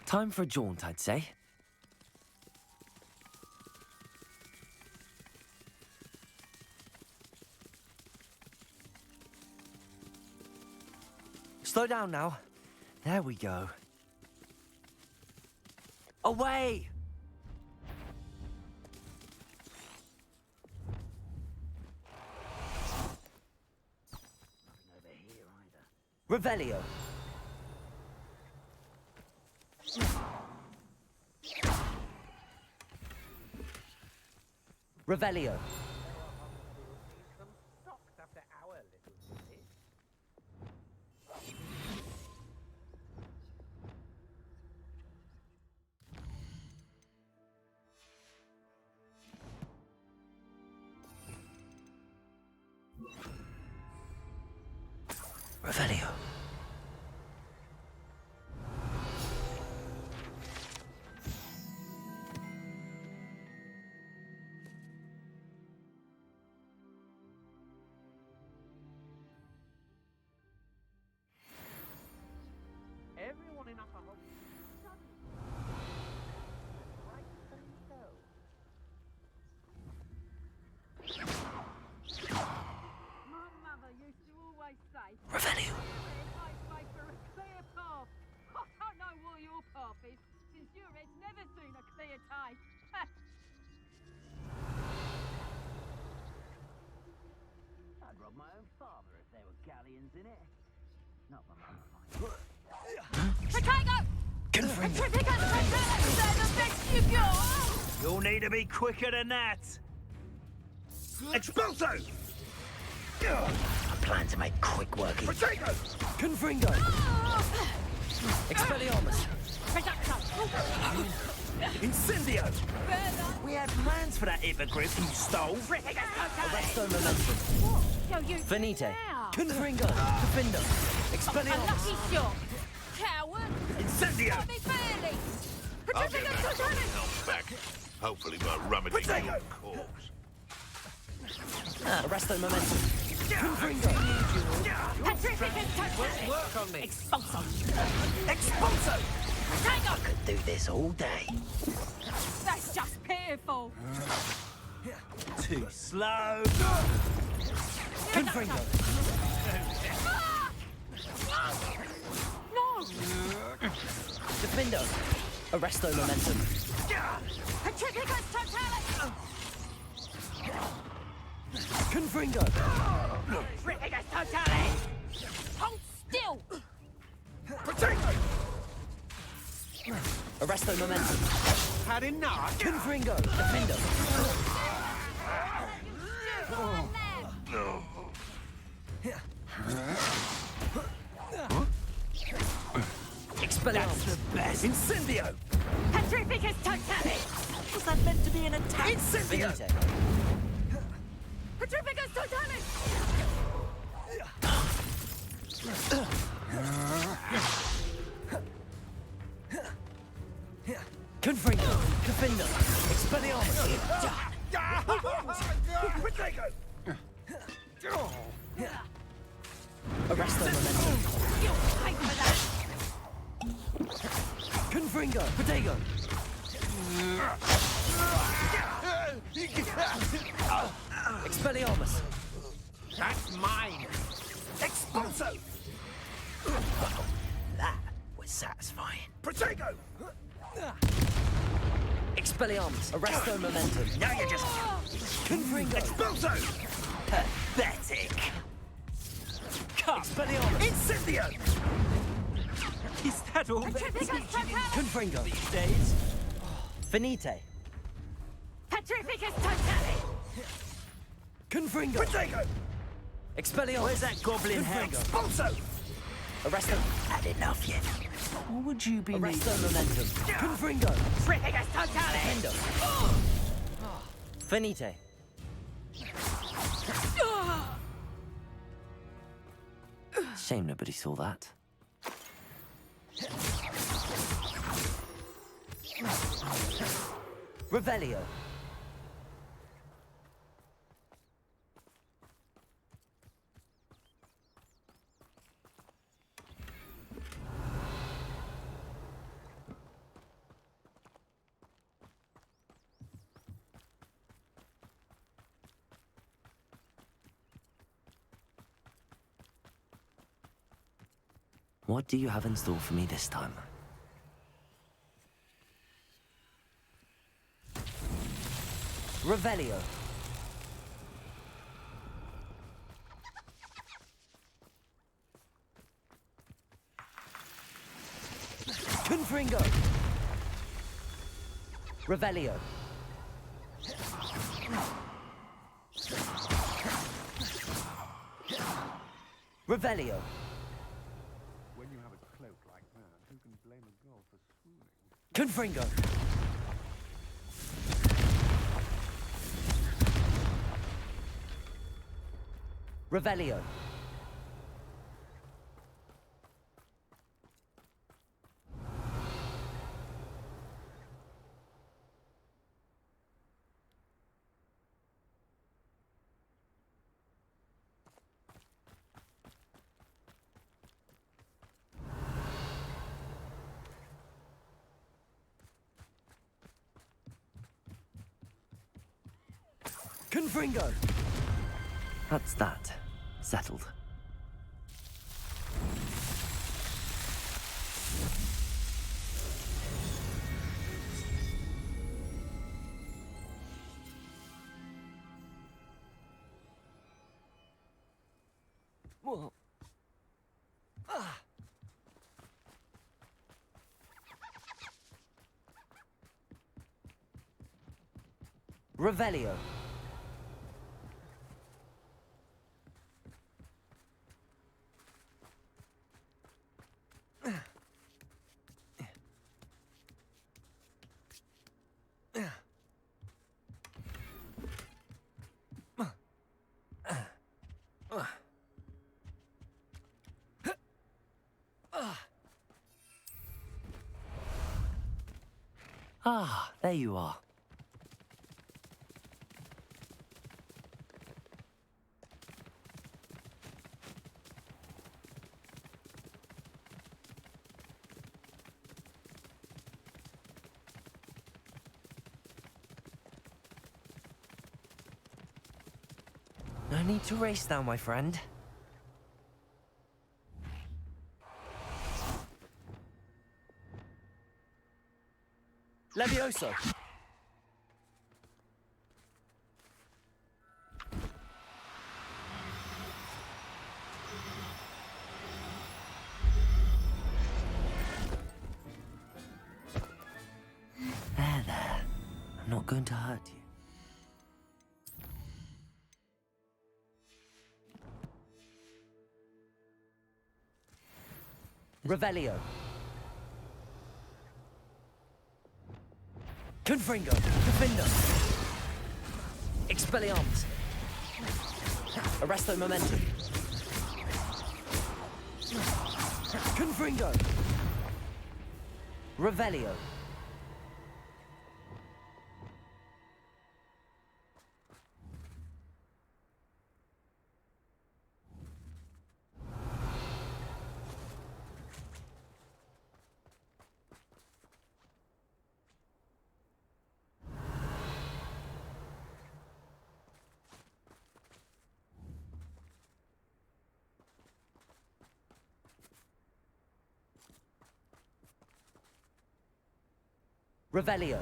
Time for a jaunt, I'd say. Slow down now. There we go. Away! Nothing over here either. Revelio. Revelio. Revelio. Everyone in Upper Hog... My mother used to always say... Revelio. Way for a clear path. I don't know what your path is, since your head's never seen a clear tide. I'd rob my own father if there were galleons in it. Not my mum. Potato! You'll need to be quicker than that. Expulso! I plan to make quick work. Potato! Confringo. Expelliarmus. Incendio! We had plans for that hippogriff you stole. Arresto momentum. Venite. Confringo. Defendo. Expelliarmus. Lucky shot! Coward! Incendio! Bobby Bailey! I'll get that help back. Hopefully by rummaging your corpse. Arresto momentum. Confringo. Work on me. Expulso! Expulso! I could do this all day. That's just pitiful! Too slow. Confringo. No! Defendo. Arresto momentum. Petrificus totalis! Confringo. Petrificus totalis! Hold still! Potato! Arresto momentum. Had enough? Confringo. Defendo. Expelliarmus. That's the best. Incendio! Petrificus totalis! Was that meant to be an attack? Incendio! Venite. Petrificus totalis! Confringo. Defendo. Expelliarmus. Potato! Arresto momentum. You'll pay for that! Confringo. Potato. Expelliarmus. That's mine! Expulso! That was satisfying. Potato! Expelliarmus. Arresto momentum. Now you're just... Confringo. Expulso! Pathetic! Expelliarmus. Incendio! Is that all Confringo. these days? Venite. Petrificus totalis! Confringo. Potato! Expelliarmus. Where's that goblin head? Expulso! Arresto. Had enough yet? What would you be Arresto momentum. Confringo. Petrificus totalis! Defendo. Venite. Shame nobody saw that. Revelio. What do you have in store for me this time? Revelio. Confringo. Revelio. Revelio. When you have a cloak like that, who can blame a girl for swooning? Confringo. Revelio. Confringo. That's that. Settled. Whoa. Ah. Revelio. Ah, there you are. No need to race now, my friend. Levioso. There. I'm not going to hurt you. Revelio. Confringo. Defender. Expelliarmus. Arresto momentum. Confringo. Revelio. Revelio.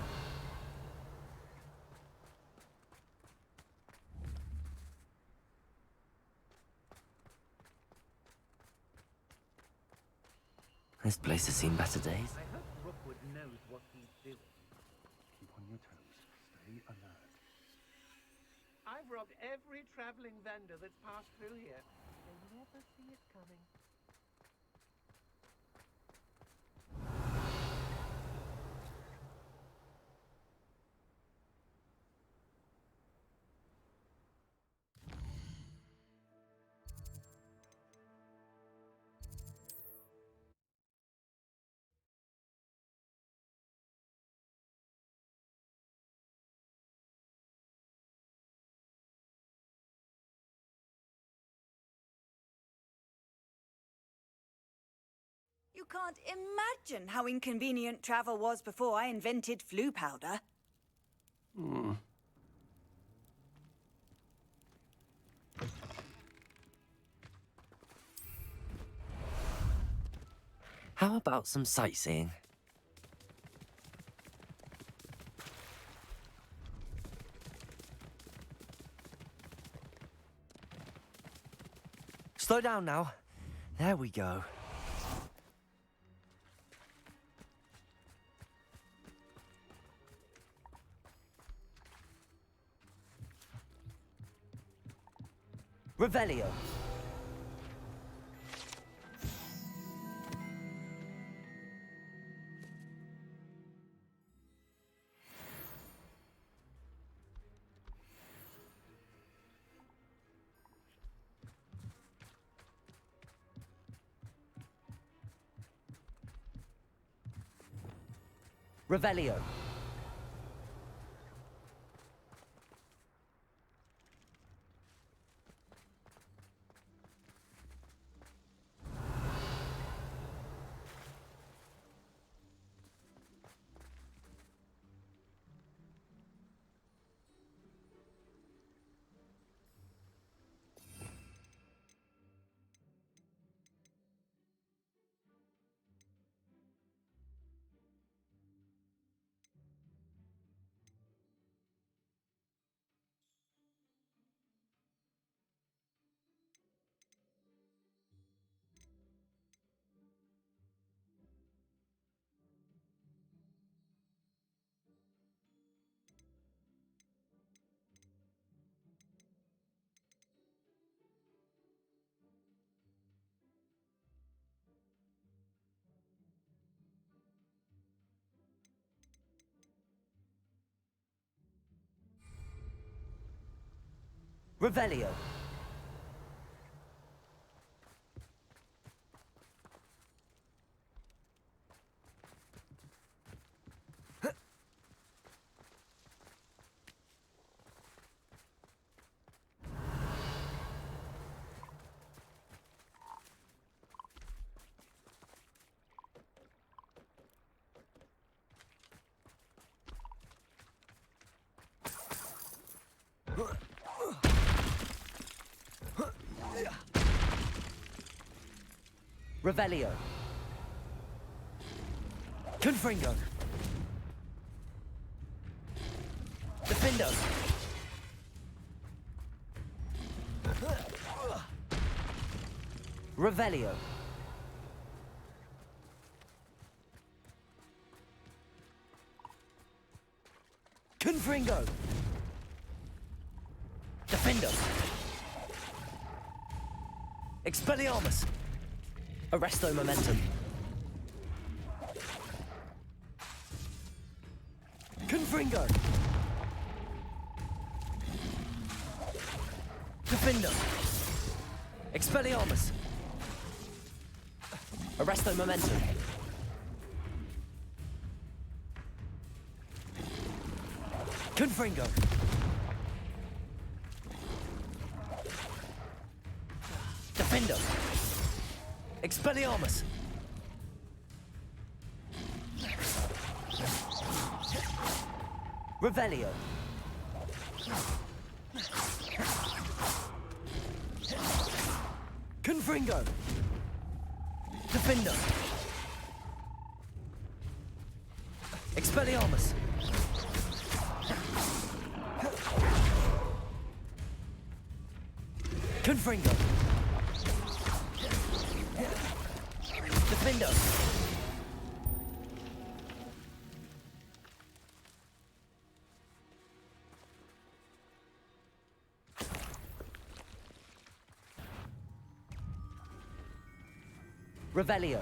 This place has seen better days. I hope Rookwood knows what he's doing. Keep on your toes. Stay alert. I've robbed every traveling vendor that's passed through here. They never see it coming. You can't imagine how inconvenient travel was before I invented flu powder. How about some sightseeing? Slow down now. There we go. Revelio. Revelio. Revelio. Revelio. Confringo. Defendo. Revelio. Confringo. Defendo. Expelliarmus. Arresto momentum. Confringo. Defendo. Expelliarmus. Arresto momentum. Confringo. Defendo. Expelliarmus. Revelio. Confringo. Defendo. Expelliarmus. Confringo. Defendo. Revelio.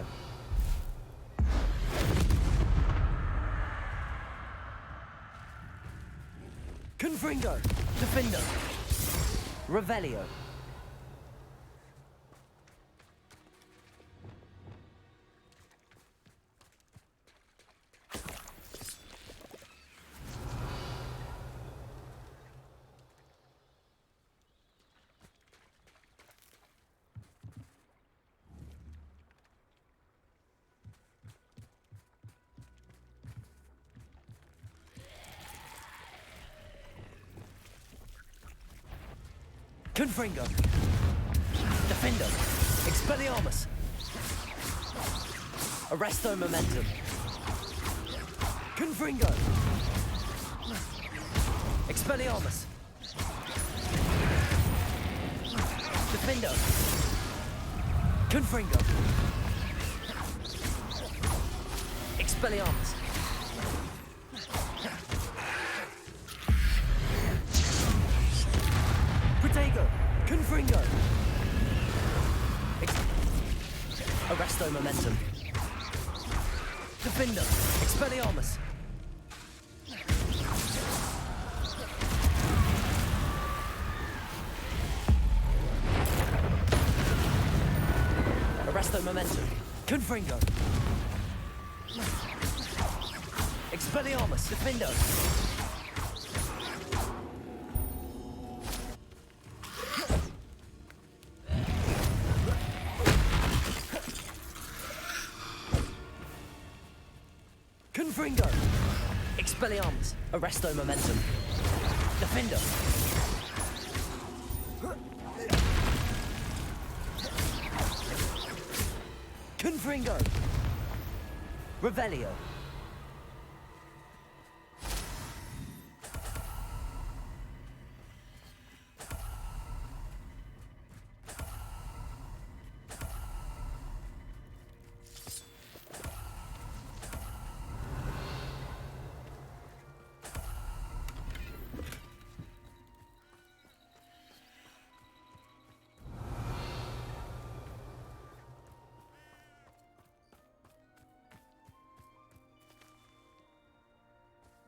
Confringo. Defendo. Revelio. Confringo. Defendo. Expelliarmus. Arresto momentum. Confringo. Expelliarmus. Defendo. Confringo. Expelliarmus. Protego. Confringo. Arresto momentum. Defendo. Expelliarmus. Arresto momentum. Confringo. Expelliarmus. Defendo. Confringo. Expelliarmus. Arresto momentum. Defendo. Confringo. Revelio.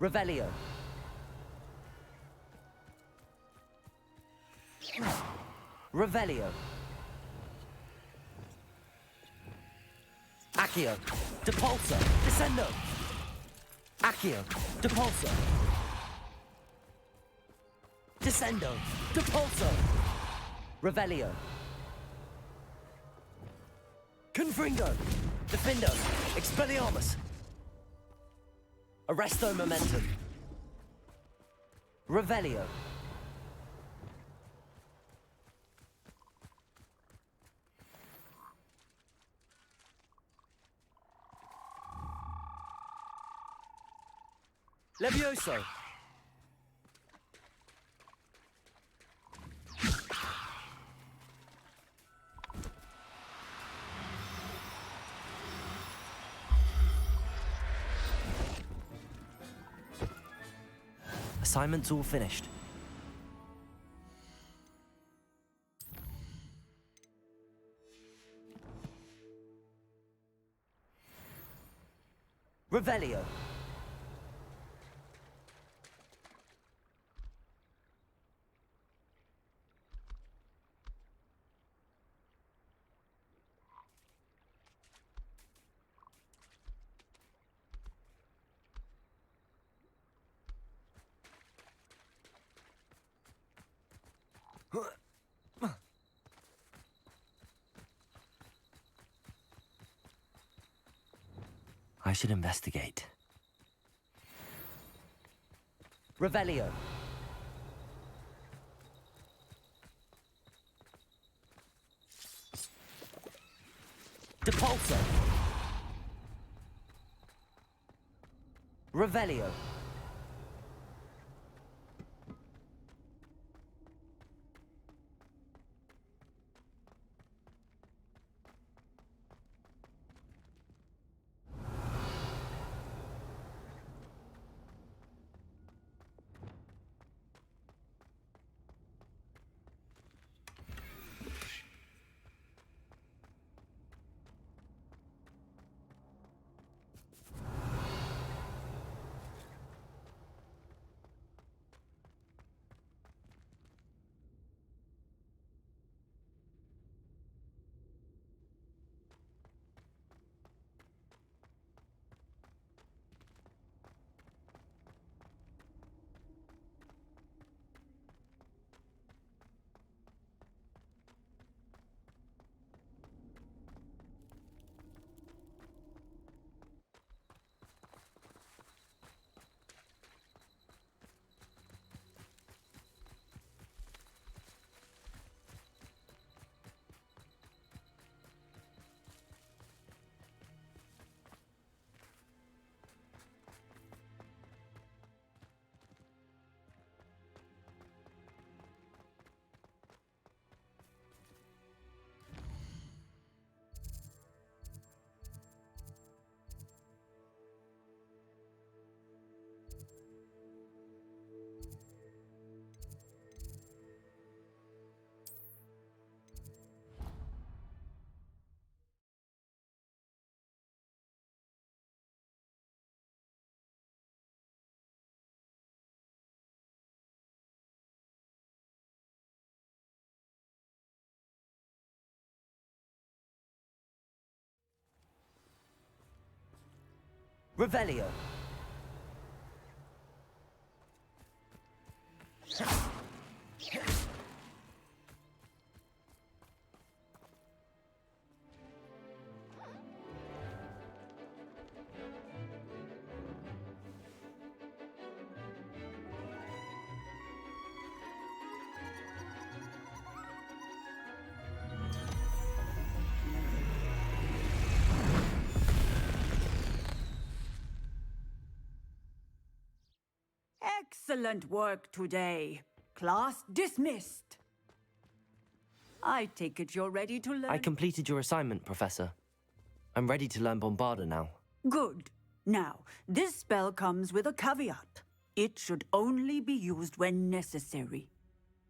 Revelio. Revelio. Accio. Depulso. Descendo. Accio. Depulso. Descendo. Depulso. Revelio. Confringo. Defendo. Expelliarmus. Arresto momentum. Revelio. Levioso. Assignment's all finished. Revelio. I should investigate. Revelio. Depulso. Revelio. Revelio. Excellent work today. Class dismissed. I take it you're ready to learn. I completed your assignment, Professor. I'm ready to learn Bombarda now. Good. Now, this spell comes with a caveat. It should only be used when necessary.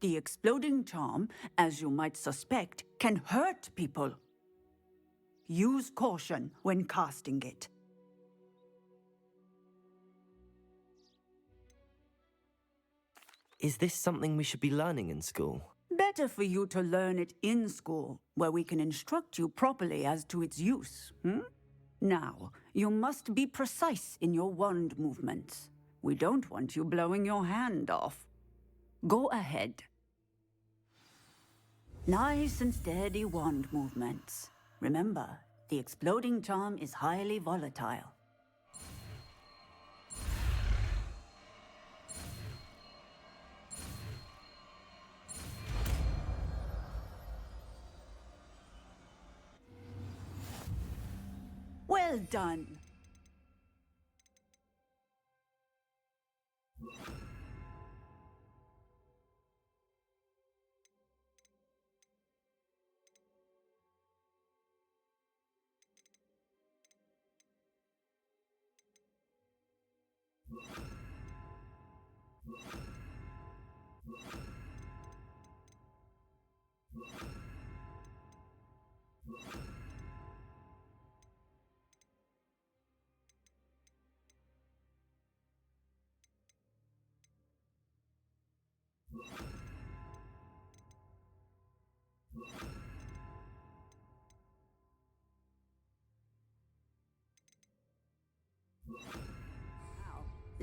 The exploding charm, as you might suspect, can hurt people. Use caution when casting it. Is this something we should be learning in school? Better for you to learn it in school, where we can instruct you properly as to its use. Now, you must be precise in your wand movements. We don't want you blowing your hand off. Go ahead. Nice and steady wand movements. Remember, the exploding charm is highly volatile. Well done.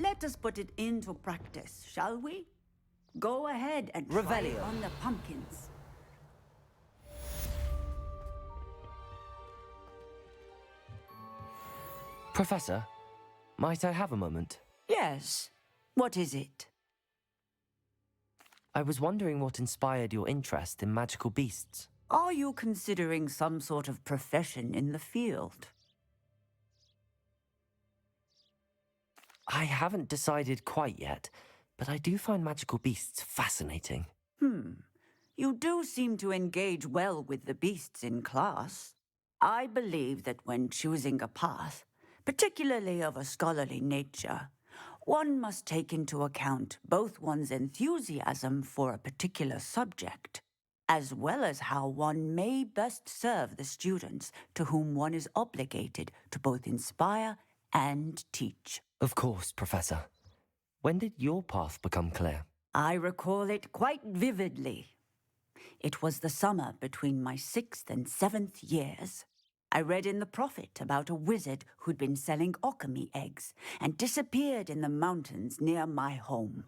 Let us put it into practice, shall we? Go ahead and try Revelio. on the pumpkins. Professor, might I have a moment? Yes. What is it? I was wondering what inspired your interest in magical beasts. Are you considering some sort of profession in the field? I haven't decided quite yet, but I do find magical beasts fascinating. You do seem to engage well with the beasts in class. I believe that when choosing a path, particularly of a scholarly nature, one must take into account both one's enthusiasm for a particular subject, as well as how one may best serve the students to whom one is obligated to both inspire and teach. Of course, Professor. When did your path become clear? I recall it quite vividly. It was the summer between my 6th and 7th years. I read in the Prophet about a wizard who'd been selling alchemy eggs and disappeared in the mountains near my home.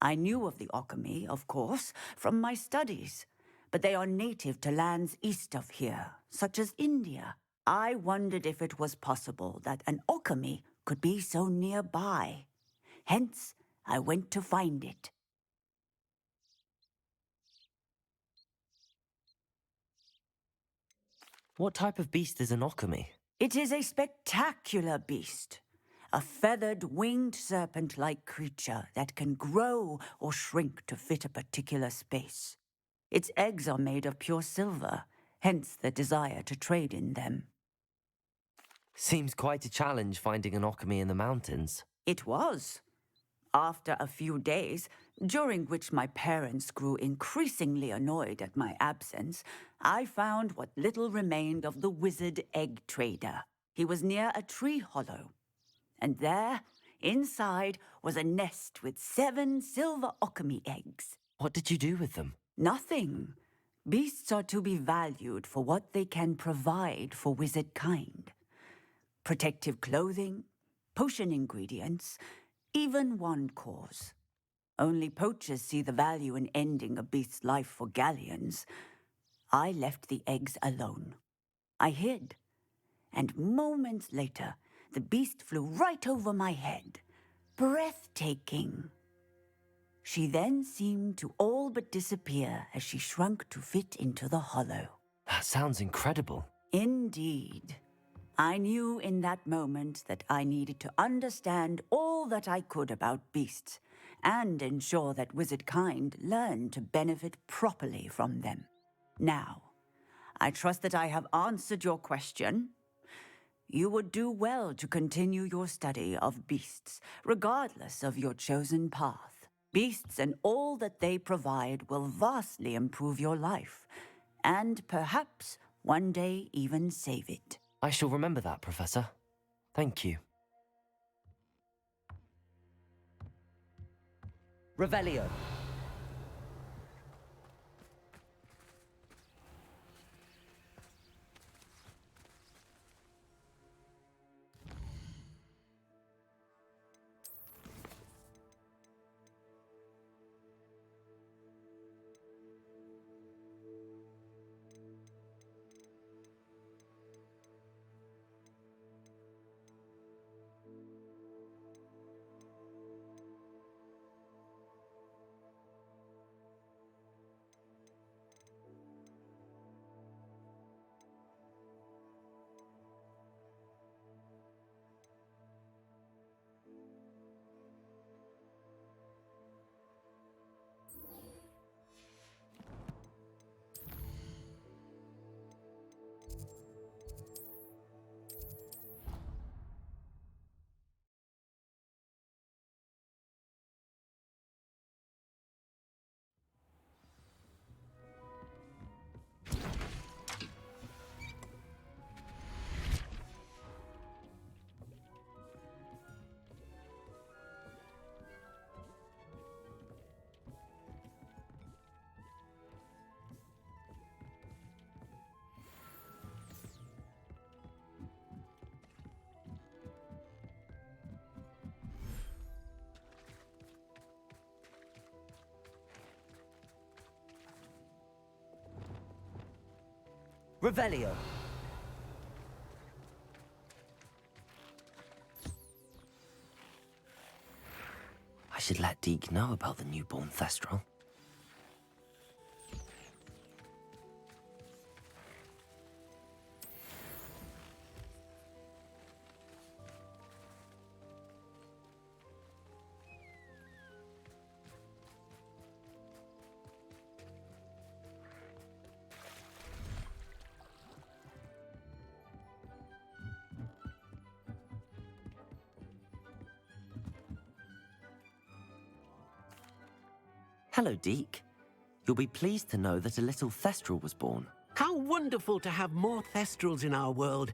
I knew of the alchemy, of course, from my studies, but they are native to lands east of here, such as India. I wondered if it was possible that an alchemy could be so nearby. Hence, I went to find it. What type of beast is an alchemy? It is a spectacular beast. A feathered, winged serpent-like creature that can grow or shrink to fit a particular space. Its eggs are made of pure silver, hence the desire to trade in them. Seems quite a challenge finding an alchemy in the mountains. It was. After a few days, during which my parents grew increasingly annoyed at my absence, I found what little remained of the wizard egg trader. He was near a tree hollow. And there, inside, was a nest with 7 silver alchemy eggs. What did you do with them? Nothing. Beasts are to be valued for what they can provide for wizard kind. Protective clothing, potion ingredients, even wand cores. Only poachers see the value in ending a beast's life for galleons. I left the eggs alone. I hid, and moments later, the beast flew right over my head. Breathtaking. She then seemed to all but disappear as she shrunk to fit into the hollow. That sounds incredible. Indeed. I knew in that moment that I needed to understand all that I could about beasts and ensure that wizard kind learned to benefit properly from them. Now, I trust that I have answered your question. You would do well to continue your study of beasts, regardless of your chosen path. Beasts and all that they provide will vastly improve your life, and perhaps one day even save it. I shall remember that, Professor. Thank you. Revelio. Revelio. I should let Deke know about the newborn Thestral. Hello, Deke. You'll be pleased to know that a little Thestral was born. How wonderful to have more Thestrals in our world.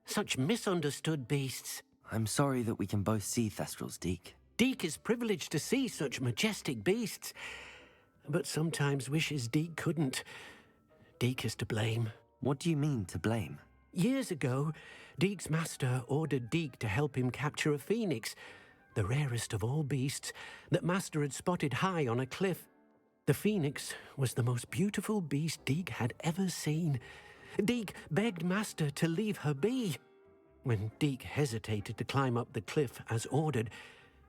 Such misunderstood beasts. I'm sorry that we can both see Thestrals, Deke. Deke is privileged to see such majestic beasts, but sometimes wishes Deke couldn't. Deke is to blame. What do you mean, to blame? Years ago, Deke's master ordered Deke to help him capture a phoenix, the rarest of all beasts, that Master had spotted high on a cliff. The phoenix was the most beautiful beast Deke had ever seen. Deke begged Master to leave her be. When Deke hesitated to climb up the cliff as ordered,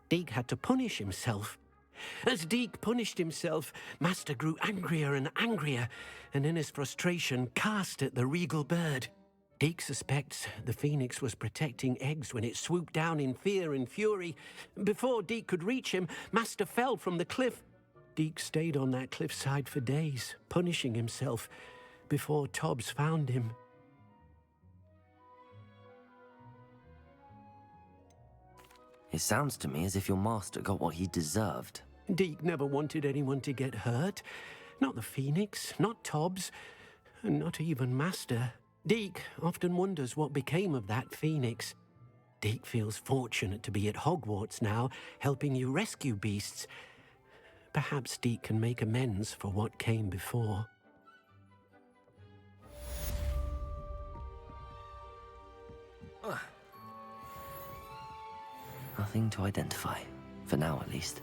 Deke had to punish himself. As Deke punished himself, Master grew angrier and angrier, and in his frustration cast at the regal bird. Deke suspects the phoenix was protecting eggs when it swooped down in fear and fury. Before Deke could reach him, Master fell from the cliff. Deke stayed on that cliffside for days, punishing himself, before Tobbs found him. It sounds to me as if your master got what he deserved. Deke never wanted anyone to get hurt. Not the phoenix, not Tobbs, and not even Master. Deke often wonders what became of that phoenix. Deke feels fortunate to be at Hogwarts now, helping you rescue beasts. Perhaps Deke can make amends for what came before. Nothing to identify. For now, at least.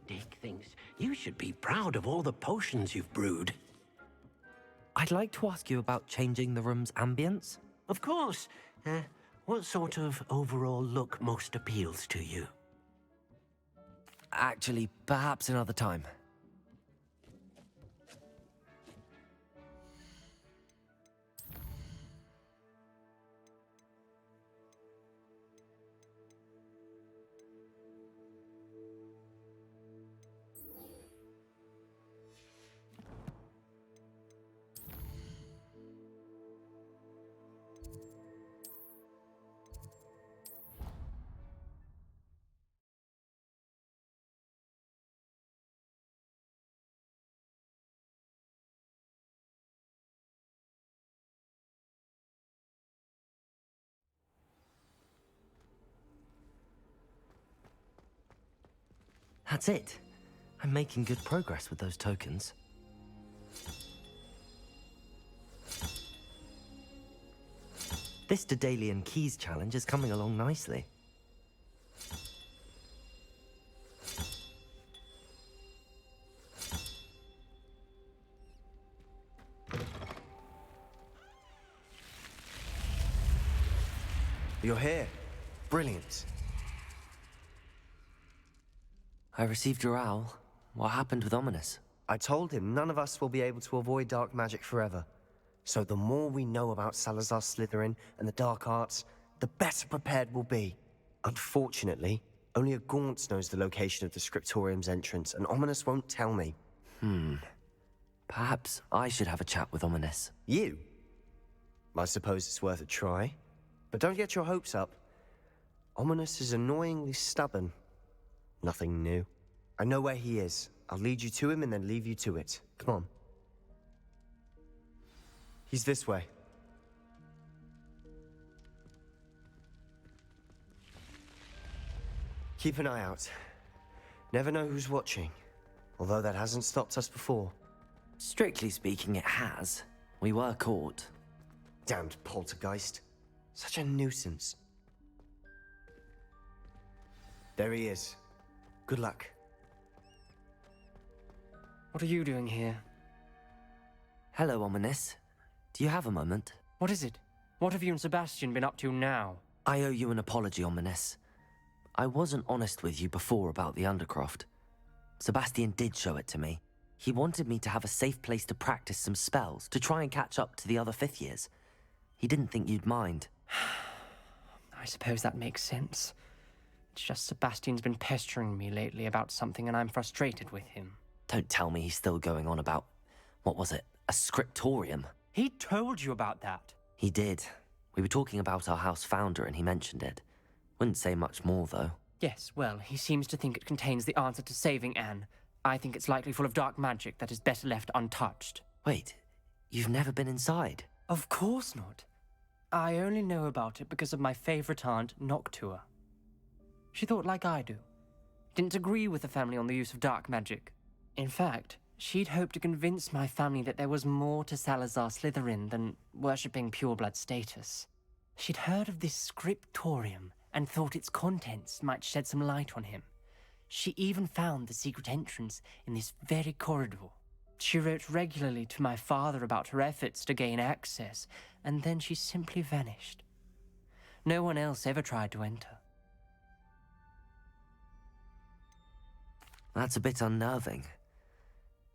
Dick thinks you should be proud of all the potions you've brewed. I'd like to ask you about changing the room's ambience. Of course. What sort of overall look most appeals to you? Actually, perhaps another time. That's it. I'm making good progress with those tokens. This Daedalian Keys challenge is coming along nicely. You're here. Brilliant. I received your owl. What happened with Ominous? I told him none of us will be able to avoid dark magic forever. So the more we know about Salazar Slytherin and the dark arts, the better prepared we'll be. Unfortunately, only a Gaunt's knows the location of the Scriptorium's entrance, and Ominous won't tell me. Perhaps I should have a chat with Ominous. You? I suppose it's worth a try. But don't get your hopes up. Ominous is annoyingly stubborn. Nothing new. I know where he is. I'll lead you to him and then leave you to it. Come on. He's this way. Keep an eye out. Never know who's watching. Although that hasn't stopped us before. Strictly speaking, it has. We were caught. Damned poltergeist. Such a nuisance. There he is. Good luck. What are you doing here? Hello, Ominous. Do you have a moment? What is it? What have you and Sebastian been up to now? I owe you an apology, Ominous. I wasn't honest with you before about the Undercroft. Sebastian did show it to me. He wanted me to have a safe place to practice some spells, to try and catch up to the other fifth years. He didn't think you'd mind. I suppose that makes sense. It's just Sebastian's been pestering me lately about something and I'm frustrated with him. Don't tell me he's still going on about, what was it, a scriptorium? He told you about that. He did. We were talking about our house founder and he mentioned it. Wouldn't say much more, though. Yes, well, he seems to think it contains the answer to saving Anne. I think it's likely full of dark magic that is better left untouched. Wait, you've never been inside? Of course not. I only know about it because of my favorite aunt, Noctua. She thought like I do. Didn't agree with the family on the use of dark magic. In fact, she'd hoped to convince my family that there was more to Salazar Slytherin than worshipping pureblood status. She'd heard of this scriptorium and thought its contents might shed some light on him. She even found the secret entrance in this very corridor. She wrote regularly to my father about her efforts to gain access, and then she simply vanished. No one else ever tried to enter. That's a bit unnerving.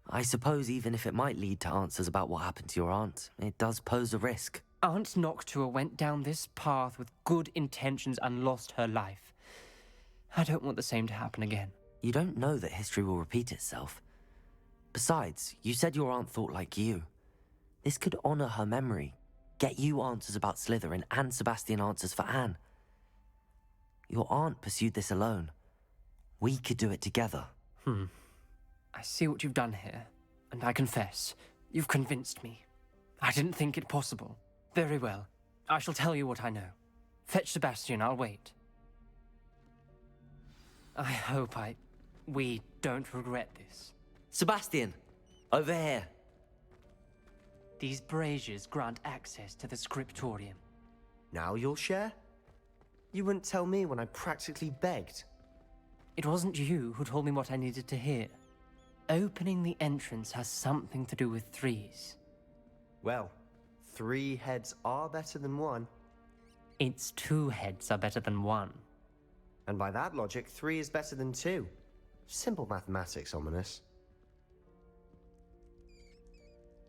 I suppose even if it might lead to answers about what happened to your aunt, it does pose a risk. Aunt Noctua went down this path with good intentions and lost her life. I don't want the same to happen again. You don't know that history will repeat itself. Besides, you said your aunt thought like you. This could honor her memory, get you answers about Slytherin and Sebastian answers for Anne. Your aunt pursued this alone. We could do it together. I see what you've done here, and I confess, you've convinced me. I didn't think it possible. Very well. I shall tell you what I know. Fetch Sebastian, I'll wait. I hope we don't regret this. Sebastian! Over here! These braziers grant access to the scriptorium. Now you'll share? You wouldn't tell me when I practically begged. It wasn't you who told me what I needed to hear. Opening the entrance has something to do with threes. Well, 3 heads are better than 1. Its 2 heads are better than 1. And by that logic, 3 is better than 2. Simple mathematics, Ominous.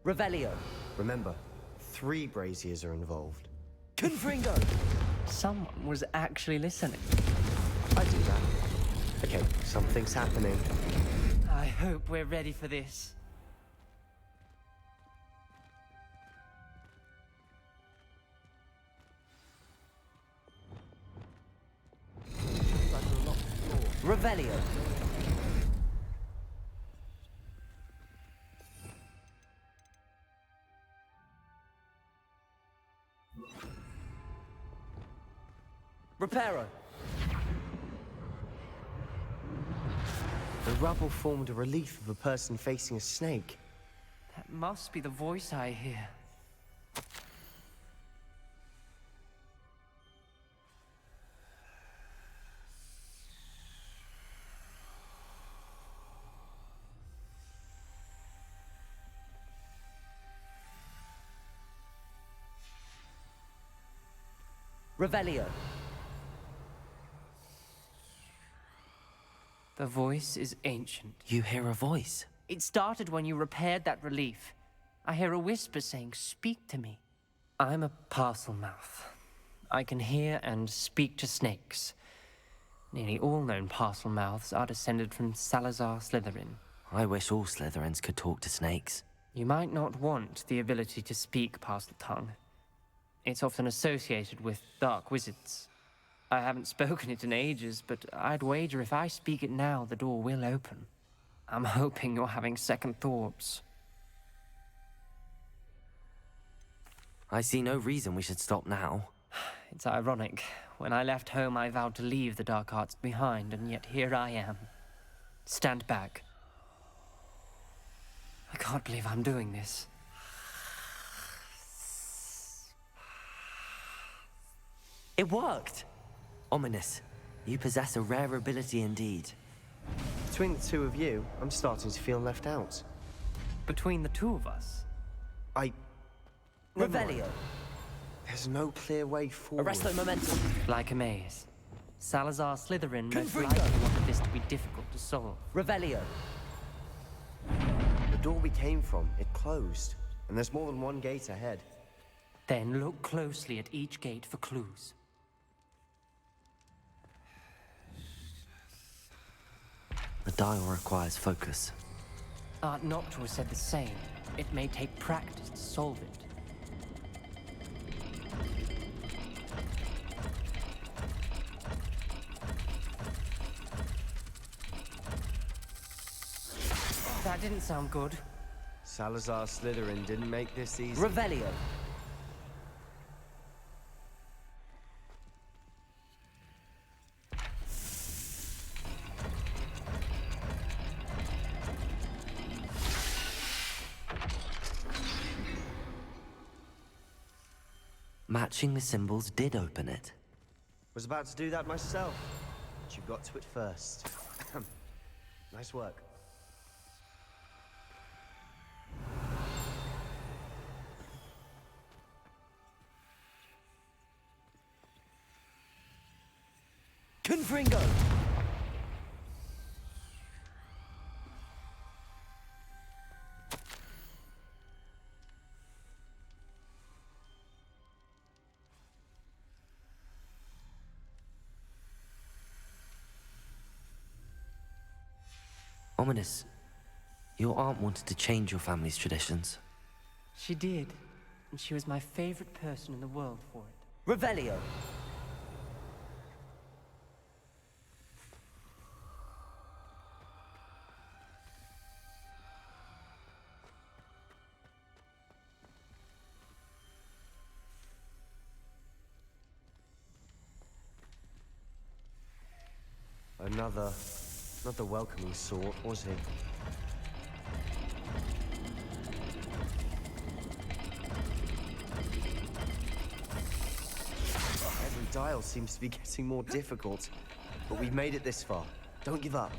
Revelio. Remember, 3 braziers are involved. Confringo! Someone was actually listening. I do that. Okay, something's happening. I hope we're ready for this. Revelio. Reparo. The rubble formed a relief of a person facing a snake. That must be the voice I hear. Revelio. The voice is ancient. You hear a voice? It started when you repaired that relief. I hear a whisper saying, "Speak to me." I'm a parcel mouth. I can hear and speak to snakes. Nearly all known parcel mouths are descended from Salazar Slytherin. I wish all Slytherins could talk to snakes. You might not want the ability to speak parcel tongue. It's often associated with dark wizards. I haven't spoken it in ages, but I'd wager if I speak it now, the door will open. I'm hoping you're having second thoughts. I see no reason we should stop now. It's ironic. When I left home, I vowed to leave the dark arts behind, and yet here I am. Stand back. I can't believe I'm doing this. It worked! Ominous. You possess a rare ability indeed. Between the two of you, I'm starting to feel left out. Between the two of us? Revelio. There's no clear way forward. Arresto momentum. Like a maze. Salazar Slytherin most Confringo. likely wanted this to be difficult to solve. Revelio. The door we came from, it closed. And there's more than one gate ahead. Then look closely at each gate for clues. The dial requires focus. Art Noctua said the same. It may take practice to solve it. That didn't sound good. Salazar Slytherin didn't make this easy. Revelio. Matching the symbols did open it. Was about to do that myself, but you got to it first. Nice work. Confringo. Ominous. Your aunt wanted to change your family's traditions. She did. And she was my favorite person in the world for it. Revelio. Not the welcoming sort, was he? Every dial seems to be getting more difficult, but we've made it this far. Don't give up.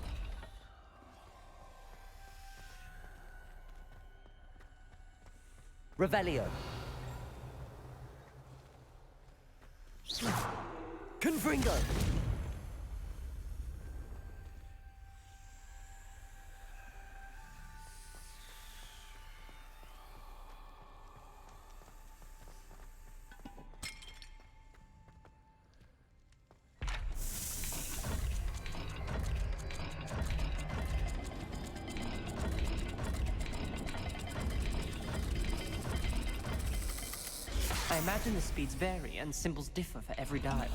Revelio. Confringo. I imagine the speeds vary and symbols differ for every dial.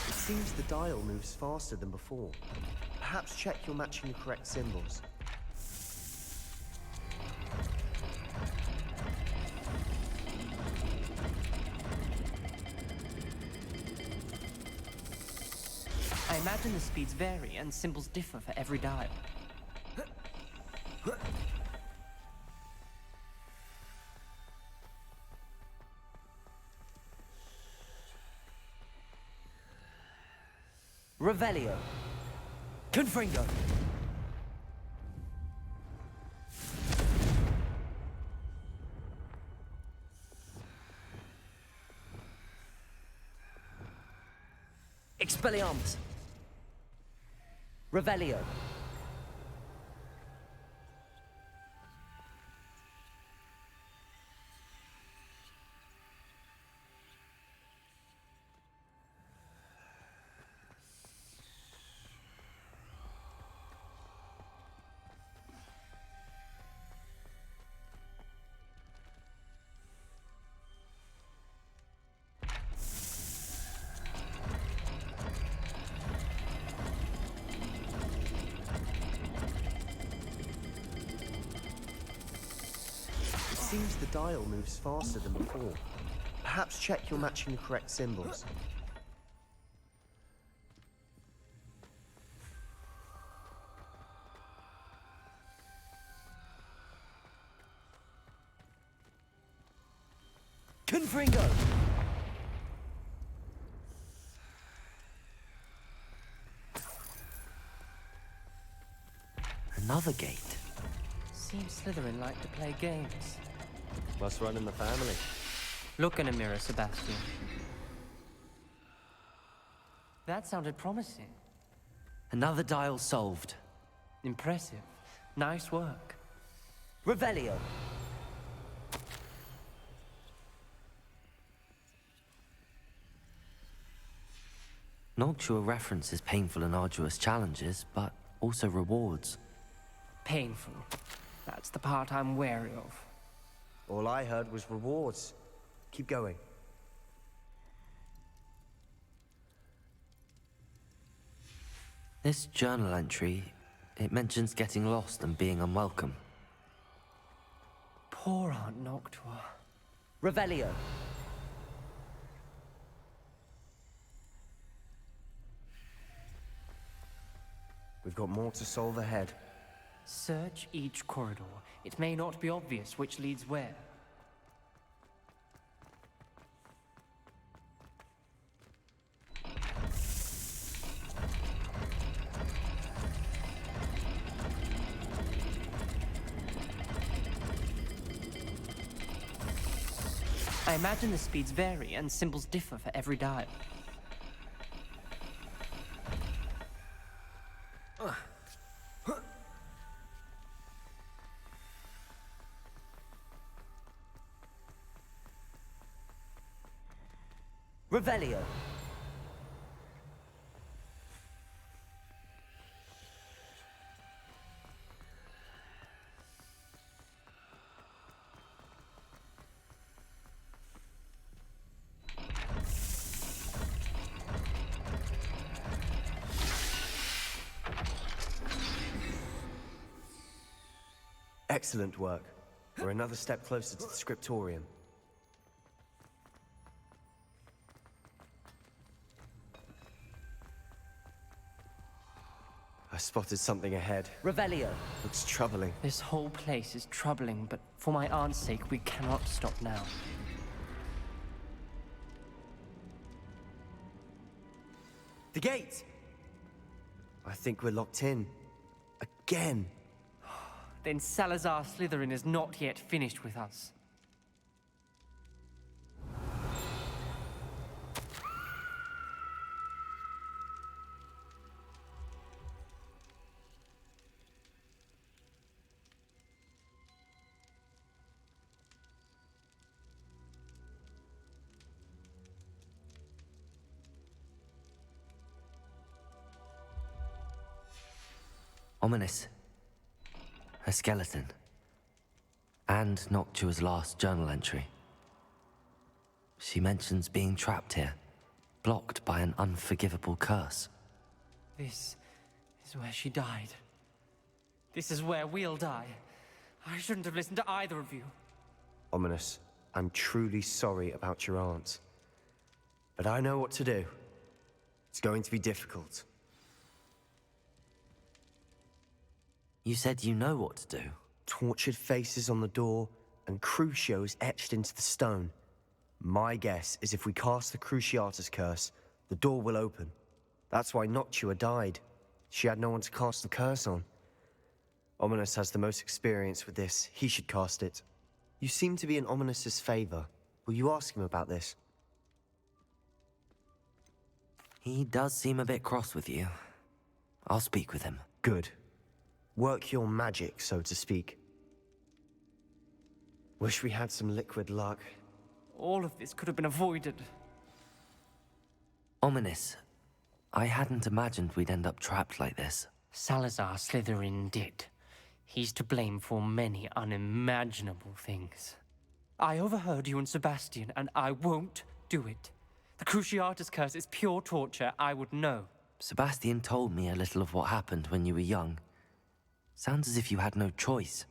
It seems the dial moves faster than before. Perhaps check you're matching the correct symbols. I imagine the speeds vary and symbols differ for every dial. Revelio. Confringo. Expelliarmus. Revelio. Seems the dial moves faster than before. Perhaps check you're matching the correct symbols. Confringo. Another gate. Seems Slytherin like to play games. Must run in the family. Look in a mirror, Sebastian. That sounded promising. Another dial solved. Impressive. Nice work. Revelio. Noctua references painful and arduous challenges, but also rewards. Painful. That's the part I'm wary of. All I heard was rewards. Keep going. This journal entry, it mentions getting lost and being unwelcome. Poor Aunt Noctua. Revelio. We've got more to solve ahead. Search each corridor. It may not be obvious which leads where. I imagine the speeds vary and symbols differ for every dial. Revelio. Excellent work. We're another step closer to the scriptorium. I spotted something ahead. Revelio. Looks troubling. This whole place is troubling, but for my aunt's sake, we cannot stop now. The gate! I think we're locked in. Again. Then Salazar Slytherin is not yet finished with us. Ominous. A skeleton. And Noctua's last journal entry. She mentions being trapped here, blocked by an unforgivable curse. This is where she died. This is where we'll die. I shouldn't have listened to either of you. Ominous, I'm truly sorry about your aunt. But I know what to do. It's going to be difficult. You said you know what to do. Tortured faces on the door and crucios etched into the stone. My guess is if we cast the Cruciatus curse, the door will open. That's why Noctua died. She had no one to cast the curse on. Ominous has the most experience with this. He should cast it. You seem to be in Ominous's favor. Will you ask him about this? He does seem a bit cross with you. I'll speak with him. Good. Work your magic, so to speak. Wish we had some liquid luck. All of this could have been avoided. Ominous, I hadn't imagined we'd end up trapped like this. Salazar Slytherin did. He's to blame for many unimaginable things. I overheard you and Sebastian, and I won't do it. The Cruciatus curse is pure torture. I would know. Sebastian told me a little of what happened when you were young. Sounds as if you had no choice.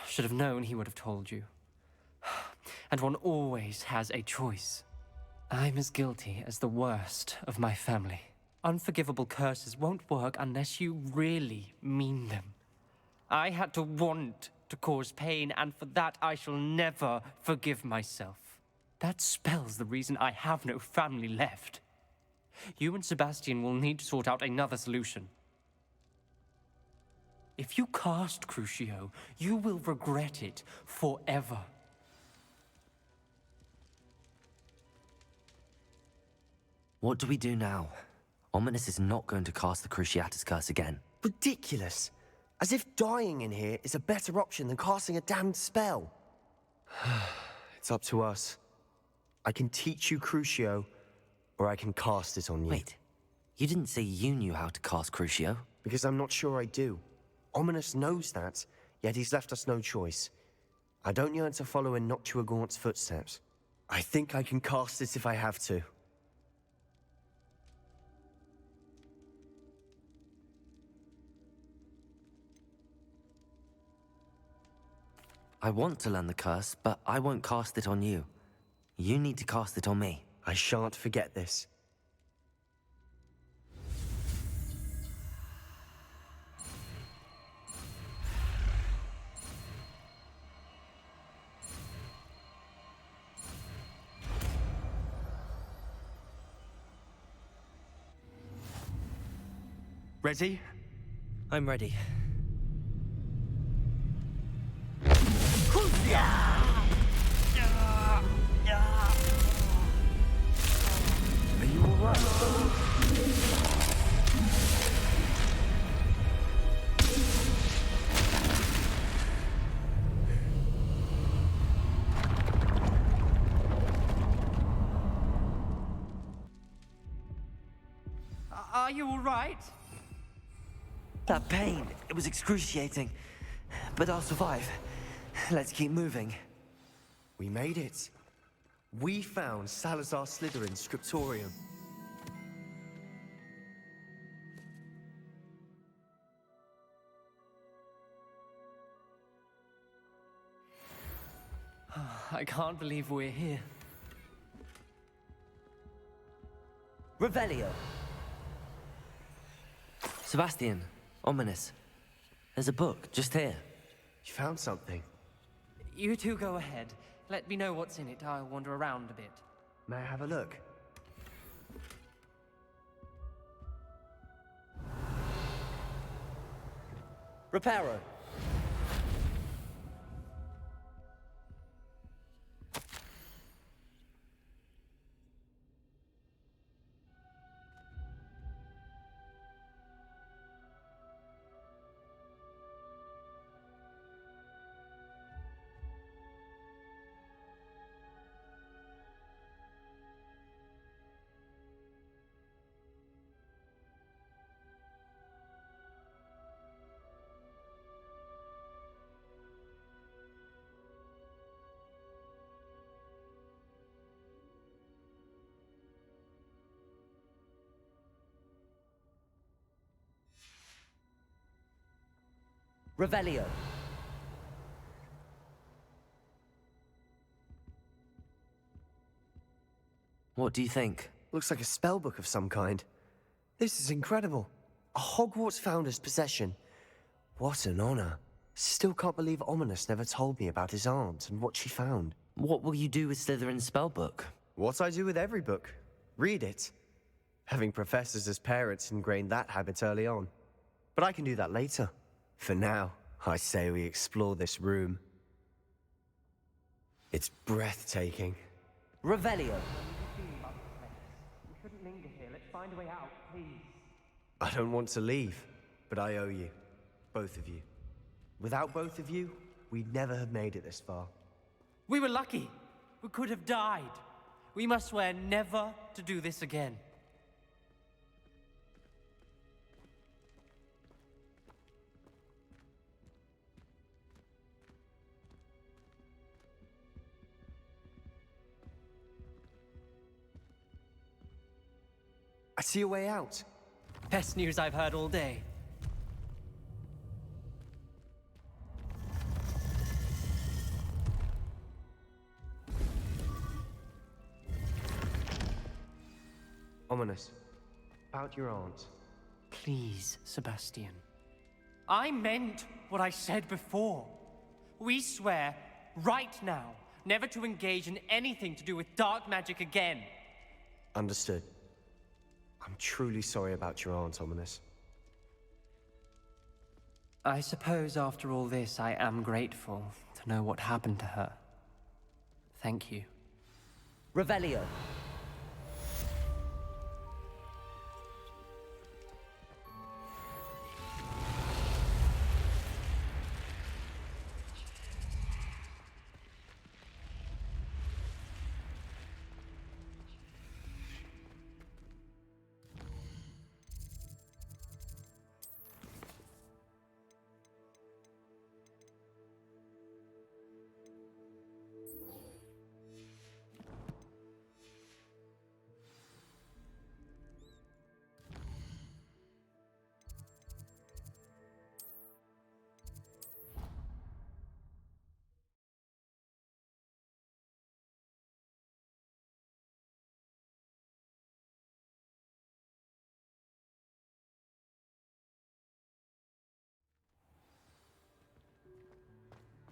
Should have known he would have told you. And one always has a choice. I'm as guilty as the worst of my family. Unforgivable curses won't work unless you really mean them. I had to want to cause pain, and for that I shall never forgive myself. That spell's the reason I have no family left. You and Sebastian will need to sort out another solution. If you cast Crucio, you will regret it forever. What do we do now? Ominous is not going to cast the Cruciatus curse again. Ridiculous. As if dying in here is a better option than casting a damned spell. It's up to us. I can teach you Crucio, or I can cast it on you. Wait, you didn't say you knew how to cast Crucio? Because I'm not sure I do. Ominous knows that, yet he's left us no choice. I don't yearn to follow in Noctua Gaunt's footsteps. I think I can cast it if I have to. I want to learn the curse, but I won't cast it on you. You need to cast it on me. I shan't forget this. Ready? I'm ready. Are you alright? Are you alright? That pain, it was excruciating. But I'll survive. Let's keep moving. We made it. We found Salazar Slytherin's scriptorium. I can't believe we're here. Revelio. Sebastian, Ominous. There's a book just here. You found something? You two go ahead. Let me know what's in it. I'll wander around a bit. May I have a look? Reparo. Revelio. What do you think? Looks like a spellbook of some kind. This is incredible. A Hogwarts founder's possession. What an honor. Still can't believe Ominous never told me about his aunt and what she found. What will you do with Slytherin's spellbook? What I do with every book. Read it. Having professors as parents ingrained that habit early on. But I can do that later. For now, I say we explore this room. It's breathtaking. Revelio. We shouldn't linger here. Let's find a way out, please. I don't want to leave, but I owe you. Both of you. Without both of you, we'd never have made it this far. We were lucky. We could have died. We must swear never to do this again. I see a way out. Best news I've heard all day. Ominous. About your aunt. Please, Sebastian. I meant what I said before. We swear, right now, never to engage in anything to do with dark magic again. Understood. I'm truly sorry about your aunt, Ominous. I suppose after all this, I am grateful to know what happened to her. Thank you. Revelio.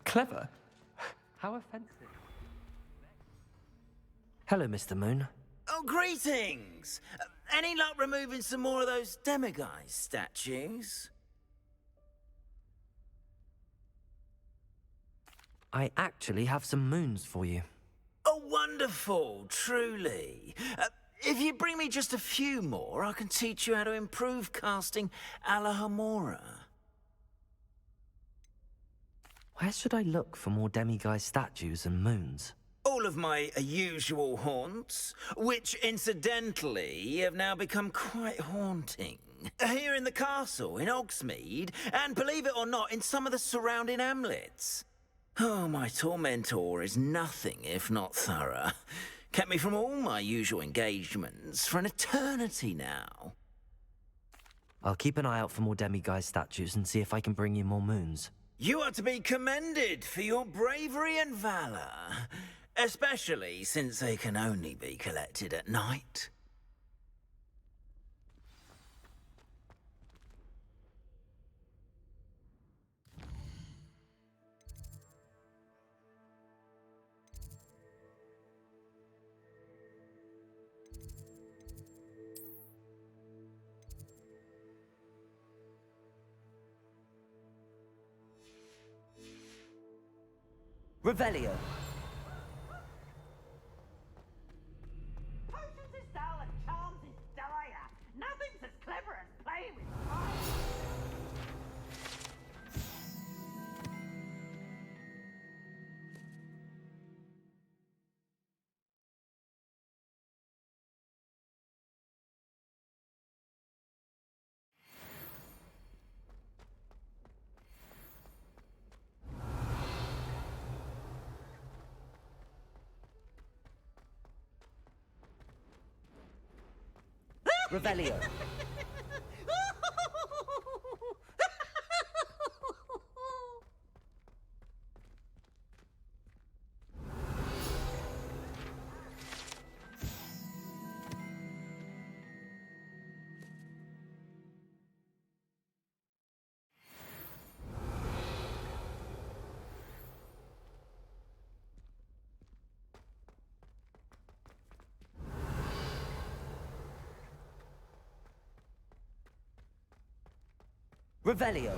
Clever? How offensive. Hello, Mr. Moon. Oh, greetings! Any luck removing some more of those demiguise statues? I actually have some moons for you. Oh, wonderful, truly. If you bring me just a few more, I can teach you how to improve casting a la Hamora. Where should I look for more demiguise statues and moons? All of my usual haunts, which incidentally have now become quite haunting. Here in the castle, in Hogsmeade, and believe it or not, in some of the surrounding hamlets. Oh, my tormentor is nothing if not thorough. Kept me from all my usual engagements for an eternity now. I'll keep an eye out for more demiguise statues and see if I can bring you more moons. You are to be commended for your bravery and valor, especially since they can only be collected at night. Revelio. Potions is dull and charms is dire. Nothing's as clever as playing with fire. Revelio. Revelio.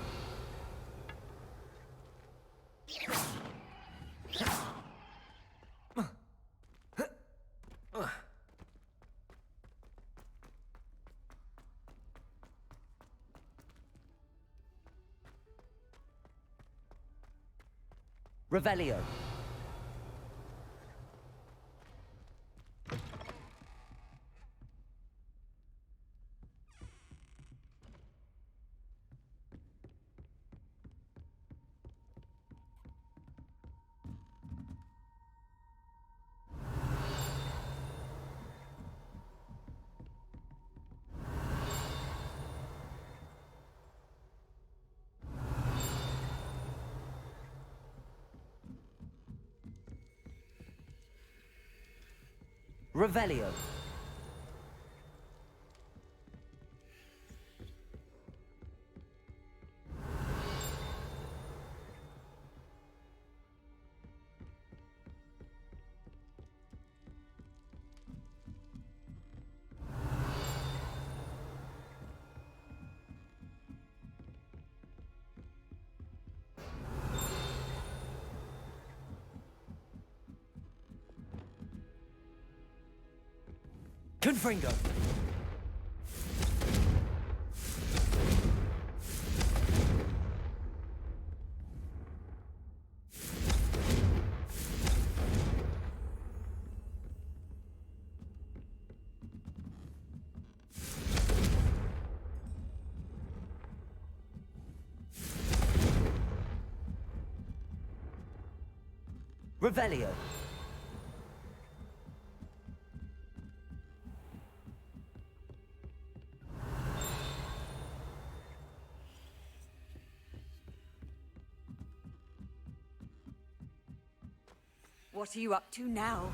Revelio. Revelio. Confringo. Revelio. What are you up to now?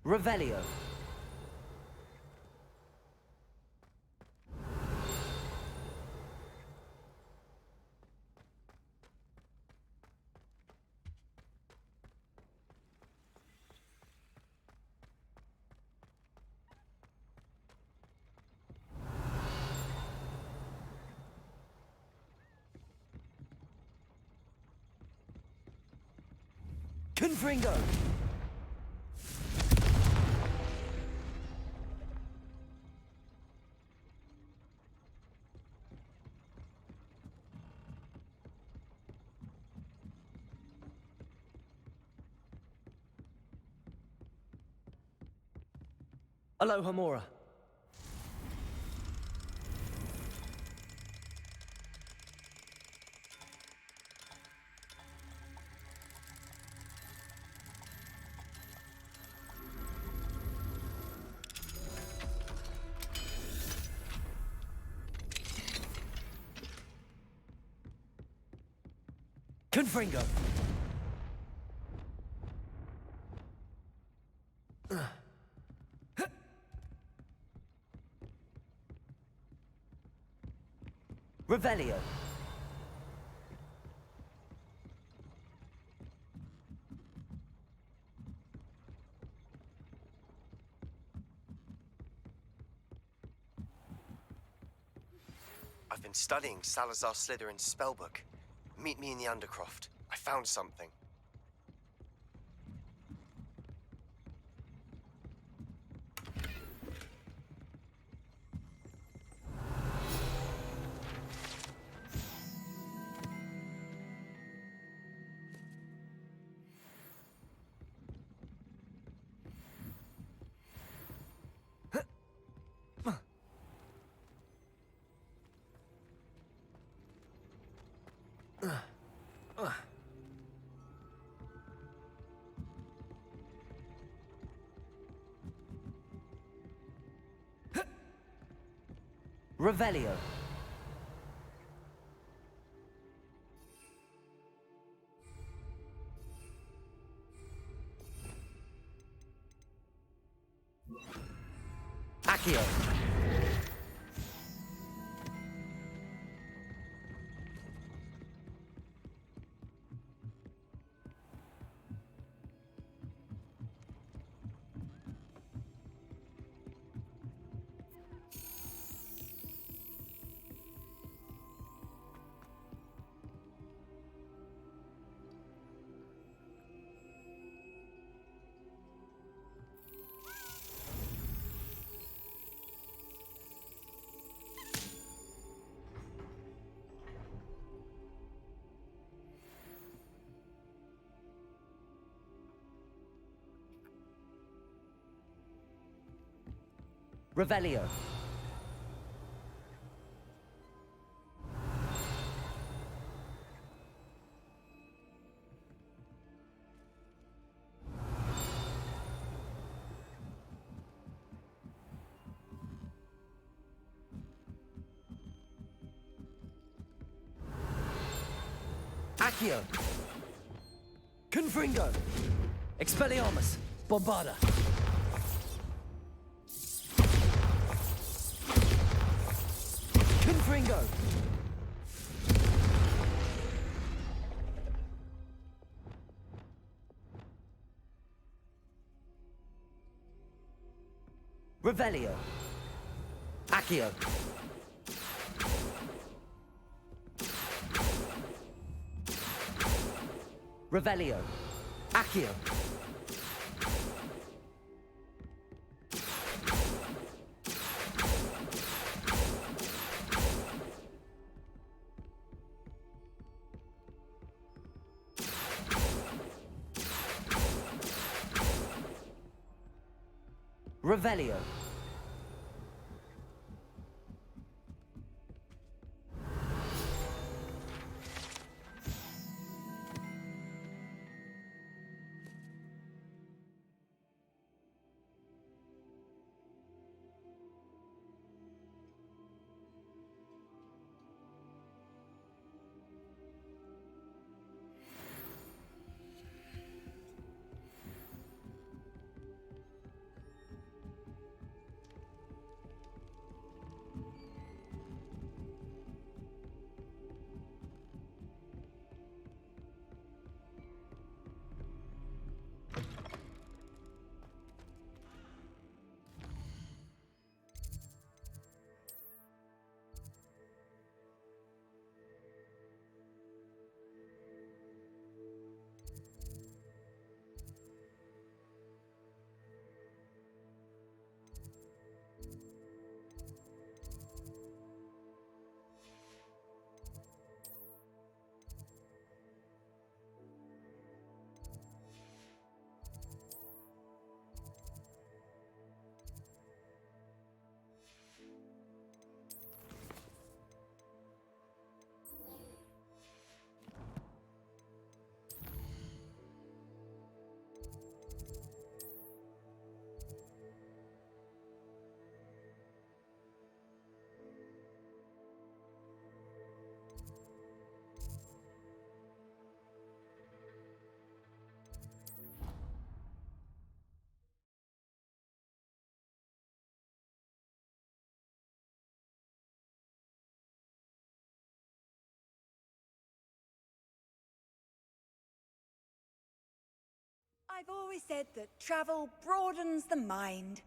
Revelio. Confringo. Aloha Mora. Confringo. Revelio. I've been studying Salazar Slytherin's spellbook. Meet me in the Undercroft. I found something. Revelio. Accio. Revelio. Accio. Confringo. Expelliarmus. Bombarda. Confringo. Revelio. Accio. Revelio. Accio. Revelio. I've always said that travel broadens the mind.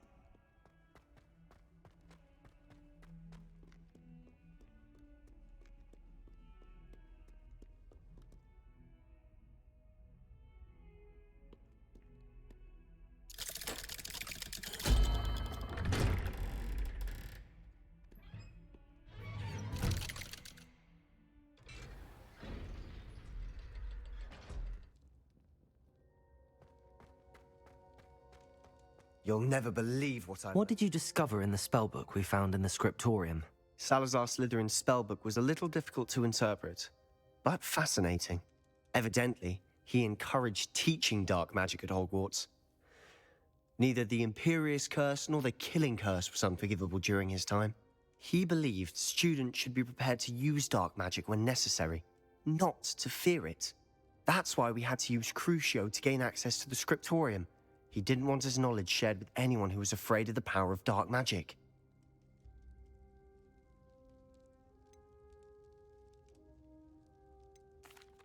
You'll never believe what I... What did you discover in the spellbook we found in the scriptorium? Salazar Slytherin's spellbook was a little difficult to interpret, but fascinating. Evidently, he encouraged teaching dark magic at Hogwarts. Neither the Imperious Curse nor the Killing Curse was unforgivable during his time. He believed students should be prepared to use dark magic when necessary, not to fear it. That's why we had to use Crucio to gain access to the scriptorium. He didn't want his knowledge shared with anyone who was afraid of the power of dark magic.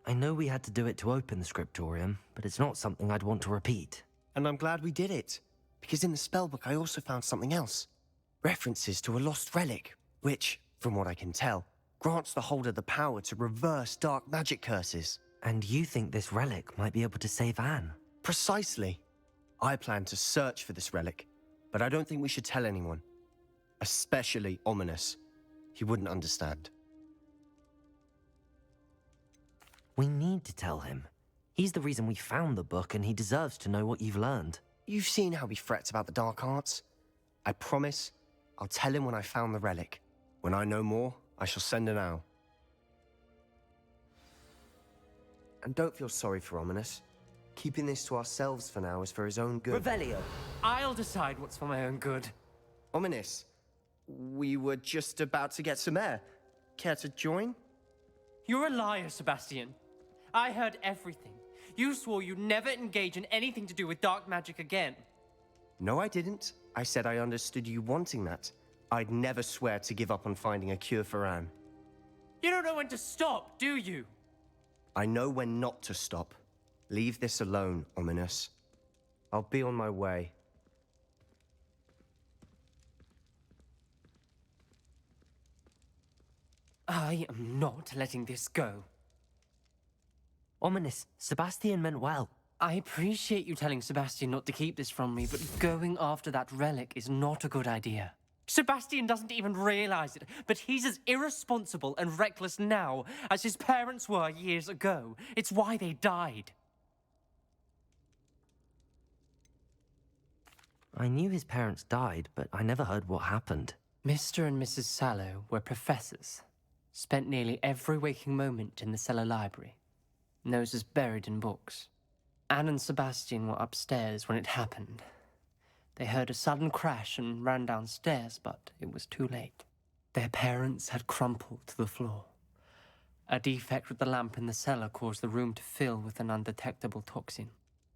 I know we had to do it to open the scriptorium, but it's not something I'd want to repeat. And I'm glad we did it, because in the spellbook I also found something else. References to a lost relic, which, from what I can tell, grants the holder the power to reverse dark magic curses. And you think this relic might be able to save Anne? Precisely. I plan to search for this relic, but I don't think we should tell anyone. Especially Ominous. He wouldn't understand. We need to tell him. He's the reason we found the book, and he deserves to know what you've learned. You've seen how he frets about the dark arts. I promise I'll tell him when I found the relic. When I know more, I shall send an owl. And don't feel sorry for Ominous. Keeping this to ourselves for now is for his own good. Revelio. I'll decide what's for my own good. Ominous, we were just about to get some air. Care to join? You're a liar, Sebastian. I heard everything. You swore you'd never engage in anything to do with dark magic again. No, I didn't. I said I understood you wanting that. I'd never swear to give up on finding a cure for Anne. You don't know when to stop, do you? I know when not to stop. Leave this alone, Ominous. I'll be on my way. I am not letting this go. Ominous, Sebastian meant well. I appreciate you telling Sebastian not to keep this from me, but going after that relic is not a good idea. Sebastian doesn't even realize it, but he's as irresponsible and reckless now as his parents were years ago. It's why they died. I knew his parents died, but I never heard what happened. Mr. and Mrs. Sallow were professors. Spent nearly every waking moment in the cellar library. Noses buried in books. Anne and Sebastian were upstairs when it happened. They heard a sudden crash and ran downstairs, but it was too late. Their parents had crumpled to the floor. A defect with the lamp in the cellar caused the room to fill with an undetectable toxin.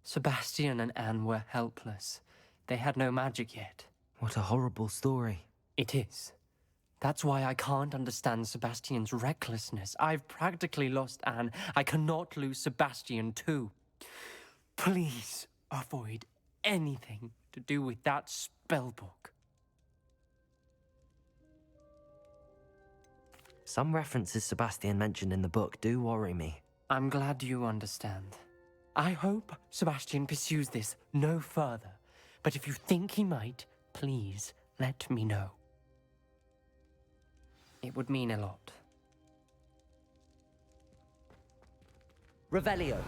Sebastian and Anne were helpless. They had no magic yet. What a horrible story. It is. That's why I can't understand Sebastian's recklessness. I've practically lost Anne. I cannot lose Sebastian too. Please avoid anything to do with that spellbook. Some references Sebastian mentioned in the book do worry me. I'm glad you understand. I hope Sebastian pursues this no further. But if you think he might, please let me know. It would mean a lot. Revelio.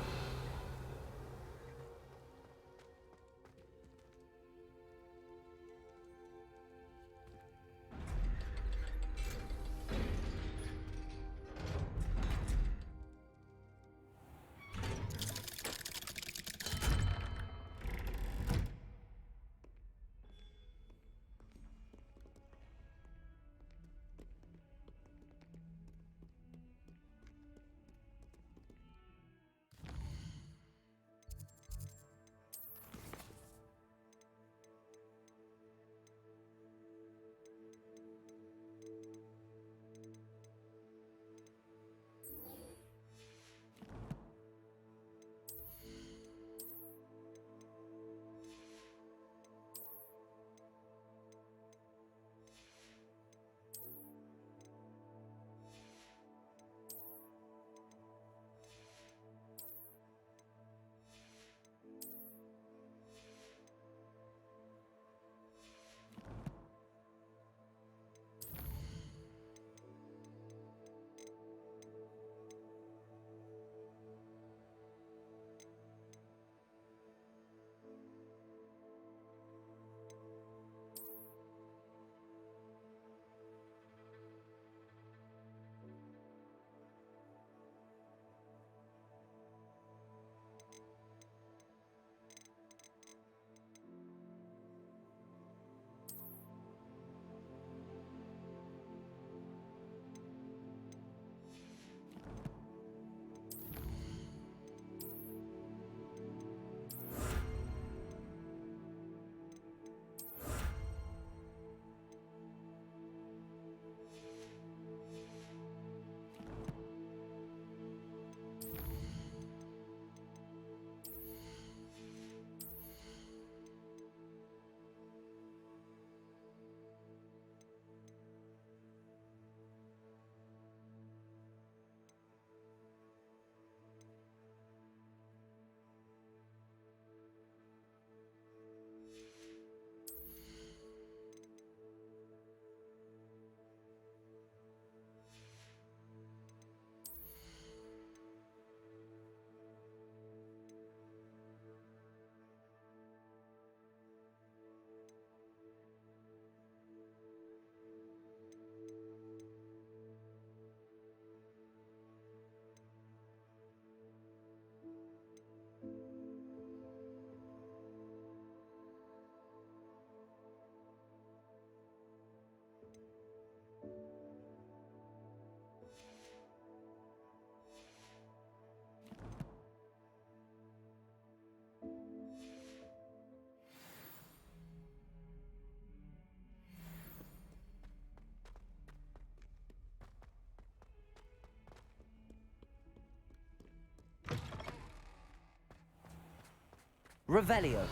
Revelio.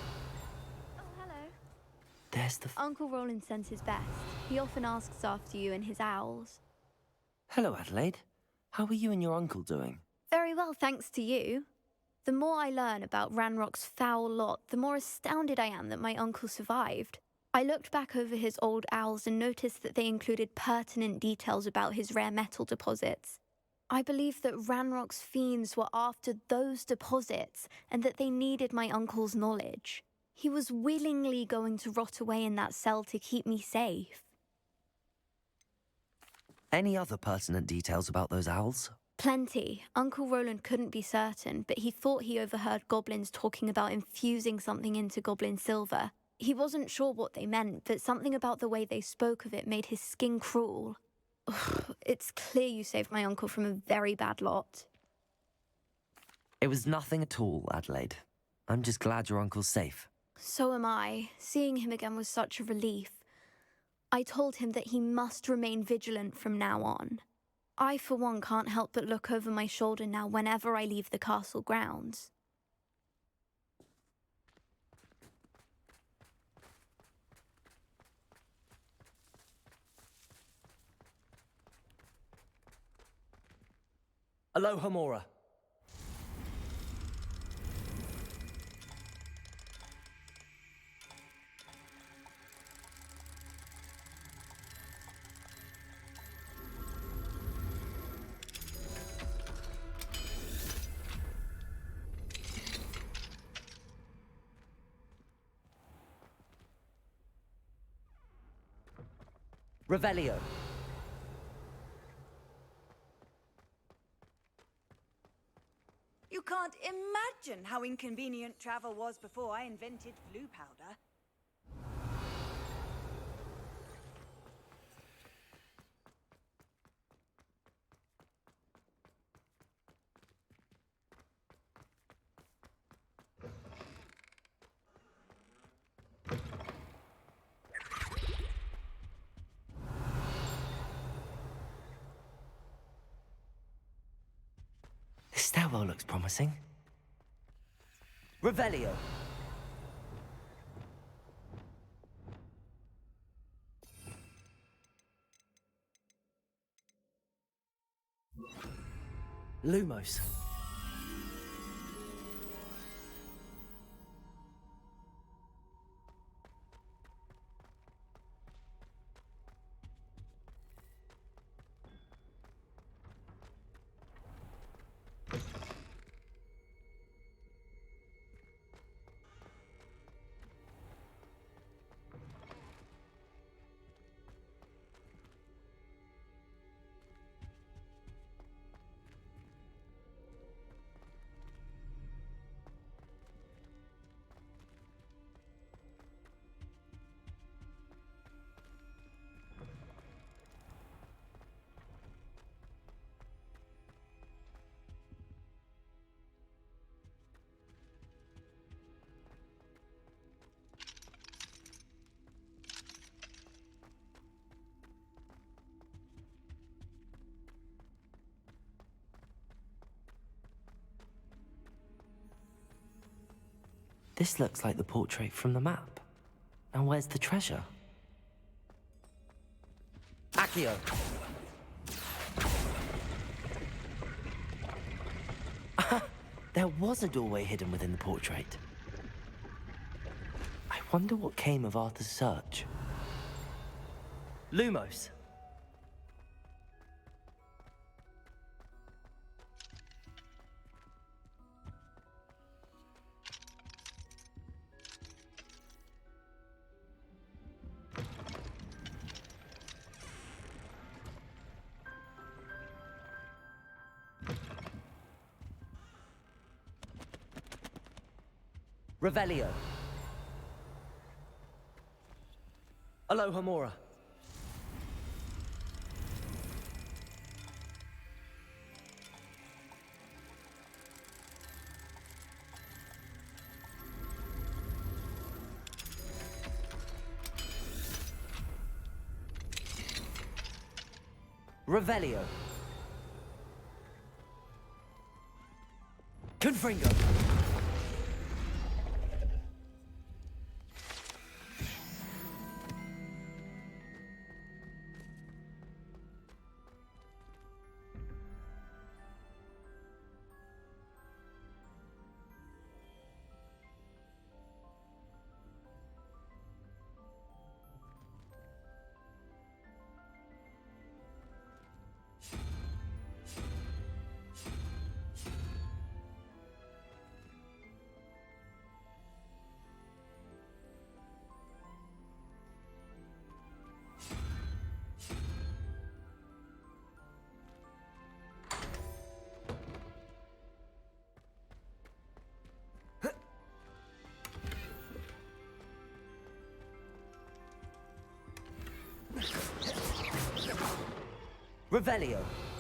Oh, hello. There's the... Uncle Roland sends his best. He often asks after you and his owls. Hello, Adelaide. How are you and your uncle doing? Very well, thanks to you. The more I learn about Ranrock's foul lot, the more astounded I am that my uncle survived. I looked back over his old owls and noticed that they included pertinent details about his rare metal deposits. I believe that Ranrock's fiends were after those deposits and that they needed my uncle's knowledge. He was willingly going to rot away in that cell to keep me safe. Any other pertinent details about those owls? Plenty. Uncle Roland couldn't be certain, but he thought he overheard goblins talking about infusing something into goblin silver. He wasn't sure what they meant, but something about the way they spoke of it made his skin crawl. Ugh, it's clear you saved my uncle from a very bad lot. It was nothing at all, Adelaide. I'm just glad your uncle's safe. So am I. Seeing him again was such a relief. I told him that he must remain vigilant from now on. I, for one, can't help but look over my shoulder now whenever I leave the castle grounds. Aloha Mora. Revelio. You can't imagine how inconvenient travel was before I invented blue powder. This stairwell looks promising. Revelio. Lumos. This looks like the portrait from the map. And where's the treasure? Accio. There was a doorway hidden within the portrait. I wonder what came of Arthur's search. Lumos. Revelio. Aloha Mora. Revelio. Confringo. Revelio.